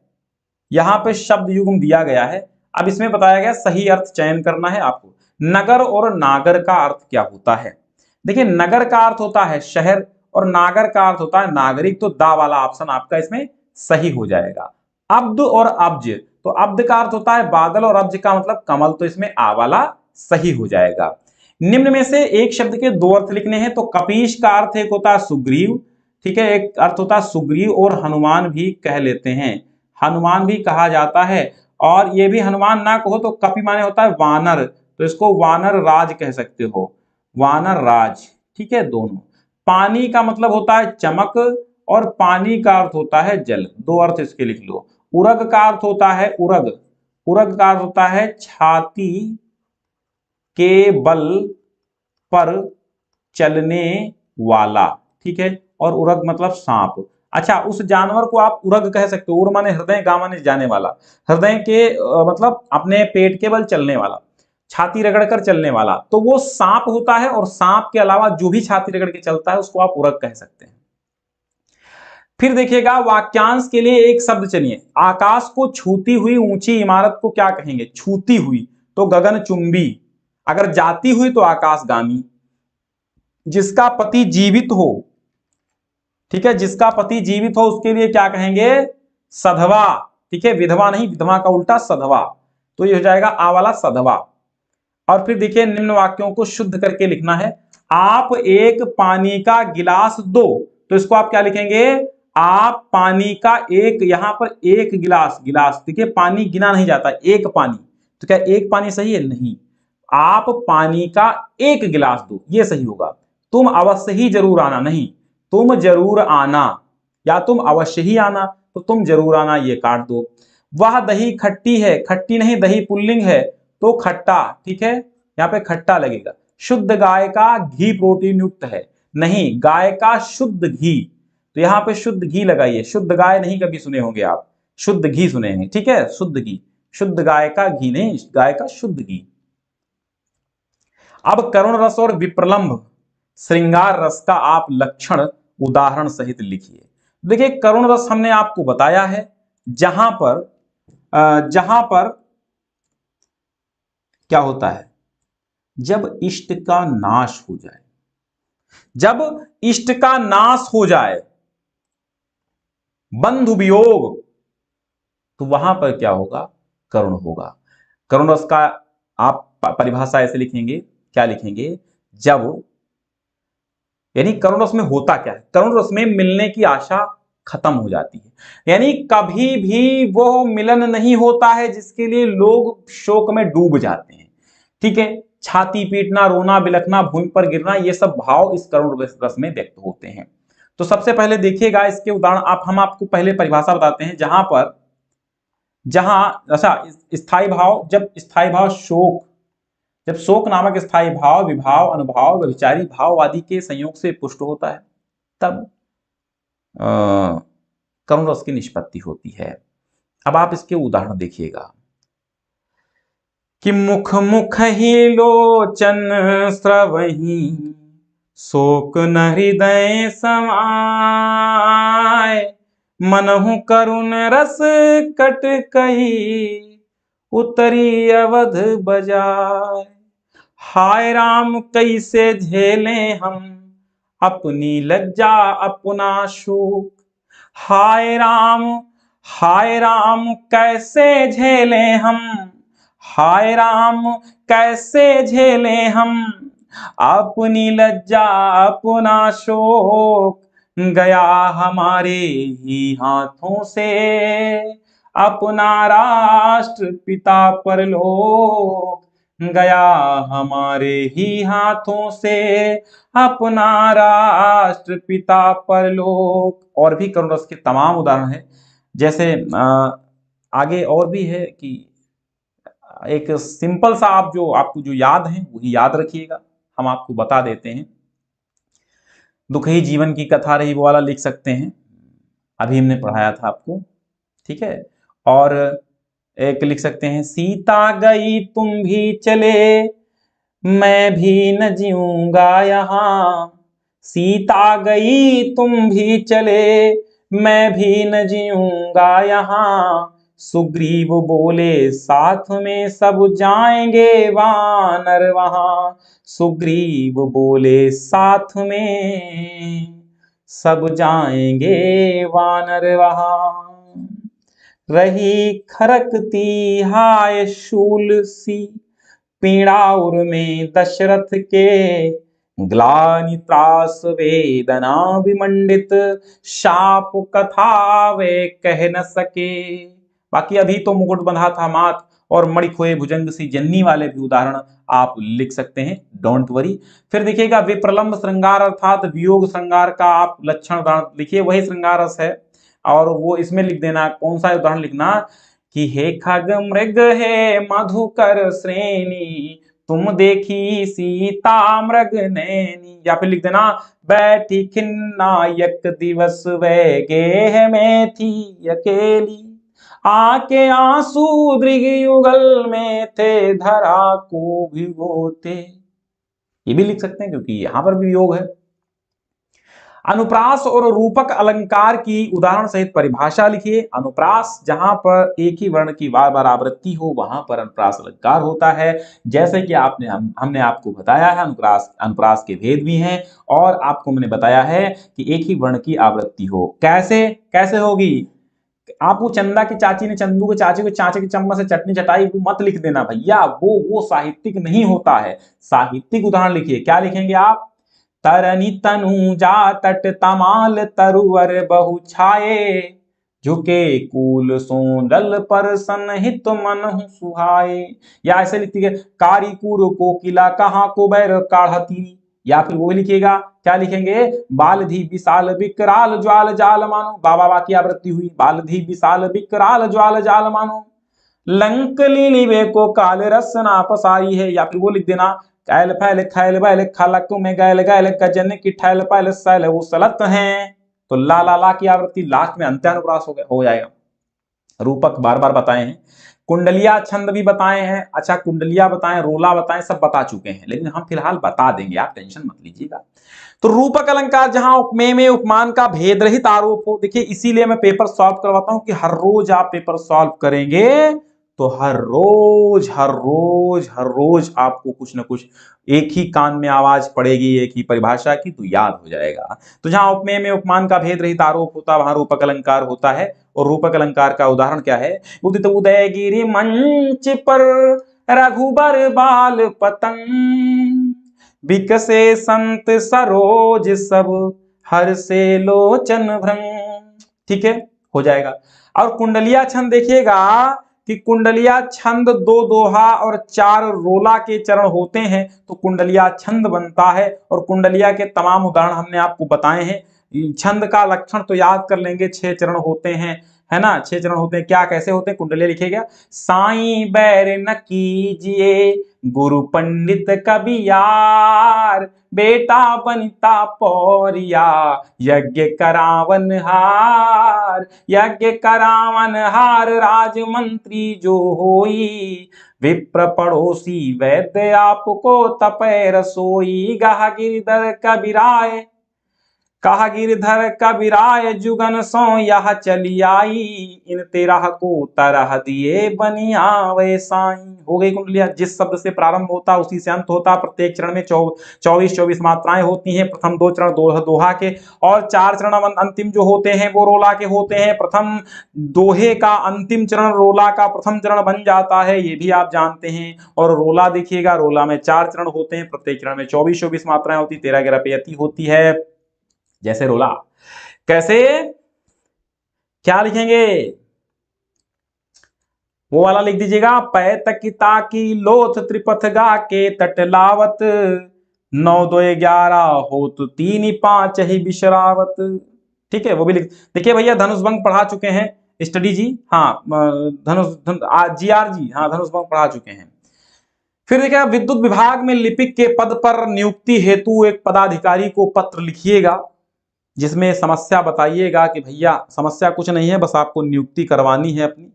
यहां पे शब्द युग्म दिया गया है। अब इसमें बताया गया सही अर्थ चयन करना है आपको। नगर और नागर का अर्थ क्या होता है, देखिए नगर का अर्थ होता है शहर और नागर का अर्थ होता है नागरिक, तो दा वाला ऑप्शन आपका इसमें सही हो जाएगा। अब्द और अब्ज, तो अब्द का अर्थ होता है बादल और अब्ज का मतलब कमल, तो इसमें आ वाला सही हो जाएगा। निम्न में से एक शब्द के दो अर्थ लिखने हैं, तो कपीश का अर्थ एक होता है सुग्रीव, ठीक है, एक अर्थ होता है सुग्रीव और हनुमान भी कह लेते हैं, हनुमान भी कहा जाता है, और ये भी हनुमान ना कहो तो कपि माने होता है वानर, तो इसको वानर राज कह सकते हो, वानर राज। ठीक है, दोनों। पानी का मतलब होता है चमक और पानी का अर्थ होता है जल, दो अर्थ इसके लिख लो। उरग का अर्थ होता है उरग, उरग का अर्थ होता है छाती के बल पर चलने वाला। ठीक है, और उरग मतलब सांप। अच्छा, उस जानवर को आप उरग कह सकते हो, उर माने हृदय, गा माने जाने वाला, हृदय के मतलब अपने पेट के बल चलने वाला, छाती रगड़कर चलने वाला, तो वो सांप होता है, और सांप के अलावा जो भी छाती रगड़ के चलता है उसको आप उरग कह सकते हैं। फिर देखिएगा वाक्यांश के लिए एक शब्द चलिए, आकाश को छूती हुई ऊंची इमारत को क्या कहेंगे, छूती हुई तो गगनचुंबी, अगर जाती हुई तो आकाशगामी। जिसका पति जीवित हो, ठीक है, जिसका पति जीवित हो उसके लिए क्या कहेंगे, सधवा। ठीक है, विधवा नहीं, विधवा का उल्टा सधवा, तो ये हो जाएगा आ वाला सधवा। और फिर देखिए निम्न वाक्यों को शुद्ध करके लिखना है। आप एक पानी का गिलास दो, तो इसको आप क्या लिखेंगे, आप पानी का एक, यहां पर एक गिलास, गिलास देखिए पानी गिना नहीं जाता, एक पानी, तो क्या एक पानी सही है, नहीं, आप पानी का एक गिलास दो ये सही होगा। तुम अवश्य ही जरूर आना, नहीं, तुम जरूर आना, या तुम अवश्य ही आना, तो तुम जरूर आना ये काट दो। वह दही खट्टी है, खट्टी नहीं दही पुल्लिंग है तो खट्टा, ठीक है, यहाँ पे खट्टा लगेगा। शुद्ध गाय का घी प्रोटीन युक्त है, नहीं, गाय का शुद्ध घी, तो यहाँ पे शुद्ध घी लगाइए, शुद्ध गाय नहीं कभी सुने होंगे आप, शुद्ध घी सुने हैं। ठीक है, शुद्ध घी, शुद्ध गाय का घी नहीं, गाय का शुद्ध घी। अब करुण रस और विप्रलंभ श्रृंगार रस का आप लक्षण उदाहरण सहित लिखिए। देखिए करुण रस हमने आपको बताया है, जहां पर क्या होता है, जब इष्ट का नाश हो जाए, जब इष्ट का नाश हो जाए, बंधु वियोग, तो वहां पर क्या होगा, करुण होगा। करुण रस का आप परिभाषा ऐसे लिखेंगे, क्या लिखेंगे, जब, यानी करुण रस में होता क्या है, करुण रस में मिलने की आशा खत्म हो जाती है, यानी कभी भी वो मिलन नहीं होता है जिसके लिए लोग शोक में डूब जाते हैं। ठीक है, छाती पीटना, रोना, बिलखना, भूमि पर गिरना, ये सब भाव इस करुण रस में व्यक्त होते हैं। तो सबसे पहले देखिएगा इसके उदाहरण। हम आपको पहले परिभाषा बताते हैं, अच्छा, स्थायी भाव, जब शोक नामक स्थायी भाव विभाव, अनुभाव, व्यभिचारी भाव आदि के संयोग से पुष्ट होता है, तब करुण रस की निष्पत्ति होती है। अब आप इसके उदाहरण देखिएगा कि मुख मुख ही लोचन स्रवही, शोक न हृदय समाय, मनहु करुण रस कट कही, उतरी अवध बजाय। हाय राम कैसे झेले हम अपनी लज्जा अपना शोक, हाय राम कैसे झेले हम, हाय राम कैसे झेले हम अपनी लज्जा अपना शोक, गया हमारे ही हाथों से अपना राष्ट्र पिता परलोक, गया हमारे ही हाथों से अपना राष्ट्र पिता परलोक। और भी करुण रस के तमाम उदाहरण है। जैसे आगे और भी है कि एक सिंपल सा आपको जो याद है वही याद रखिएगा, हम आपको बता देते हैं। दुख ही जीवन की कथा रही वो वाला लिख सकते हैं, अभी हमने पढ़ाया था आपको, ठीक है। और एक लिख सकते हैं, सीता गई तुम भी चले, मैं भी न जीऊंगा यहाँ, सीता गई तुम भी चले, मैं भी न जीऊंगा यहाँ, सुग्रीव बोले साथ में सब जाएंगे वानर वहां, सुग्रीव बोले साथ में सब जाएंगे वानर वहां। रही खरकती हाय शूल सी, पीड़ाउर में दशरथ के, ग्लानि त्रास वेदना विमंडित, शाप कथा वे कह न सके। बाकी अभी तो मुकुट बंधा था माथ और मणि खोए भुजंग सी जन्नी वाले भी उदाहरण आप लिख सकते हैं, डोंट वरी। फिर देखिएगा विप्रलंब श्रृंगार अर्थात वियोग श्रृंगार का आप लक्षण उदाहरण लिखिए, वही श्रृंगार रस है। और वो इसमें लिख देना, कौन सा उदाहरण लिखना कि हे खग मृग हे मधुकर श्रेणी, तुम देखी सीता मृग नैनी। या फिर लिख देना बैठी खिन्नायक दिवस वह गेह में थी अकेली, आके आंसू दृग युगल में थे धरा को भिगोते। ये भी लिख सकते हैं क्योंकि यहां पर भी वियोग है। अनुप्रास और रूपक अलंकार की उदाहरण सहित परिभाषा लिखिए। अनुप्रास जहां पर एक ही वर्ण की बार बार आवृत्ति हो वहां पर अनुप्रास अलंकार होता है। जैसे कि हमने आपको बताया है अनुप्रास के भेद भी हैं, और आपको मैंने बताया है कि एक ही वर्ण की आवृत्ति हो। कैसे होगी? आप वो चंदा की चाची ने चंदू के चाची को चाचे के चम्मच से चटनी चटाई वो मत लिख देना भैया, वो साहित्यिक नहीं होता है। साहित्यिक उदाहरण लिखिए। क्या लिखेंगे आप? तरनी तनु जा तट तमाल तरुवर बहु छाए, झुके कूल सोंडल पर सनहित मन सुहाए। या ऐसे लिखिए कारी कूर कोकिला कहाँ को बैर काढ़ती। या फिर वो लिखिएगा, क्या लिखेंगे? बालधी विशाल विकराल ज्वाल जाल मानो। बाबा की आवृत्ति हुई, बालधी विशाल विकराल ज्वाल जाल मानो, लंक लीलिबे को काल रस ना पसाई है। या फिर वो लिख देना कैल फैल खैल बैल खलक में गैल गैल गजन की ठैल पैल सैल वो सलत हैं। तो ला की आवृत्ति लास्ट में अंत्यानुप्रास हो जाएगा। रूपक बार बार बताए हैं, कुंडलिया छंद भी बताए हैं। अच्छा, कुंडलिया बताएं, रोला बताएं, सब बता चुके हैं, लेकिन हम फिलहाल बता देंगे, आप टेंशन मत लीजिएगा। तो रूपक अलंकार जहां उपमेय में उपमान का भेद रहित आरोप हो। देखिए इसीलिए मैं पेपर सॉल्व करवाता हूं कि हर रोज आप पेपर सॉल्व करेंगे तो हर रोज आपको कुछ ना कुछ एक ही कान में आवाज पड़ेगी एक ही परिभाषा की, तो याद हो जाएगा। तो जहां उपमेय में उपमान का भेद रहित आरोप होता है वहां रूपक अलंकार होता है। और रूपक अलंकार का उदाहरण क्या है? उदित उदयगिरि मंच पर रघुबर बाल पतंग, बिकसे संत सरोज सब हर से लोचन भ्रंग। ठीक है, हो जाएगा। और कुंडलिया छंद देखिएगा कि कुंडलिया छंद 2 दोहा और 4 रोला के चरण होते हैं तो कुंडलिया छंद बनता है। और कुंडलिया के तमाम उदाहरण हमने आपको बताए हैं। छंद का लक्षण तो याद कर लेंगे, 6 चरण होते हैं, है ना, 6 चरण होते हैं। क्या कैसे होते हैं, कुंडली लिखेगा, साईं बैर न कीजिए गुरु पंडित कबियार, बेटा बनता पौरिया यज्ञ करावन हार, यज्ञ करावन हार राजमंत्री जो होई, विप्र पड़ोसी वैद्य आपको तपय रसोई, गाह गिरधर कबीराय, कहा गिरधर कबीराय जुगन सो यह चली आई, इन तेरह को तरह दिए बनिया वे साईं। हो गई कुंडलियां। जिस शब्द से प्रारंभ होता उसी से अंत होता। प्रत्येक चरण में 24 मात्राएं होती हैं। प्रथम 2 चरण दोहा के, और 4 चरण अंतिम जो होते हैं वो रोला के होते हैं। प्रथम दोहे का अंतिम चरण रोला का प्रथम चरण बन जाता है, ये भी आप जानते हैं। और रोला देखिएगा, रोला में 4 चरण होते हैं, प्रत्येक चरण में 24 मात्राएं होती, 13 पेयति होती है। जैसे रोला, कैसे, क्या लिखेंगे, वो वाला लिख दीजिएगा, पैतकिता की लोथ त्रिपथ गा के तटलावत, 9 2 11 हो तो 3 5 ही बिशरावत। ठीक है, वो भी लिख। देखिए भैया, धनुष भंग पढ़ा चुके हैं स्टडी जी, हाँ GR जी, हाँ धनुष भंग पढ़ा चुके हैं। फिर देखिए, विद्युत विभाग में लिपिक के पद पर नियुक्ति हेतु एक पदाधिकारी को पत्र लिखिएगा, जिसमें समस्या बताइएगा कि भैया समस्या कुछ नहीं है, बस आपको नियुक्ति करवानी है अपनी,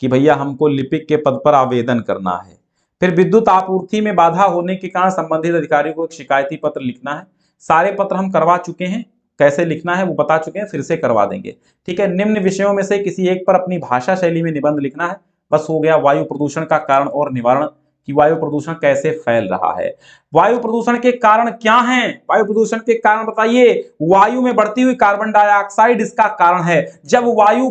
कि भैया हमको लिपिक के पद पर आवेदन करना है। फिर विद्युत आपूर्ति में बाधा होने के कारण संबंधित अधिकारी को एक शिकायती पत्र लिखना है। सारे पत्र हम करवा चुके हैं, कैसे लिखना है वो बता चुके हैं, फिर से करवा देंगे। ठीक है, निम्न विषयों में से किसी एक पर अपनी भाषा शैली में निबंध लिखना है। बस हो गया। वायु प्रदूषण का कारण और निवारण, कि वायु प्रदूषण कैसे फैल रहा है, वायु प्रदूषण के कारण क्या हैं, वायु प्रदूषण के कारण बताइए। वायु में बढ़ती हुई कार्बन डाइऑक्साइड इसका कारण है। जब वायु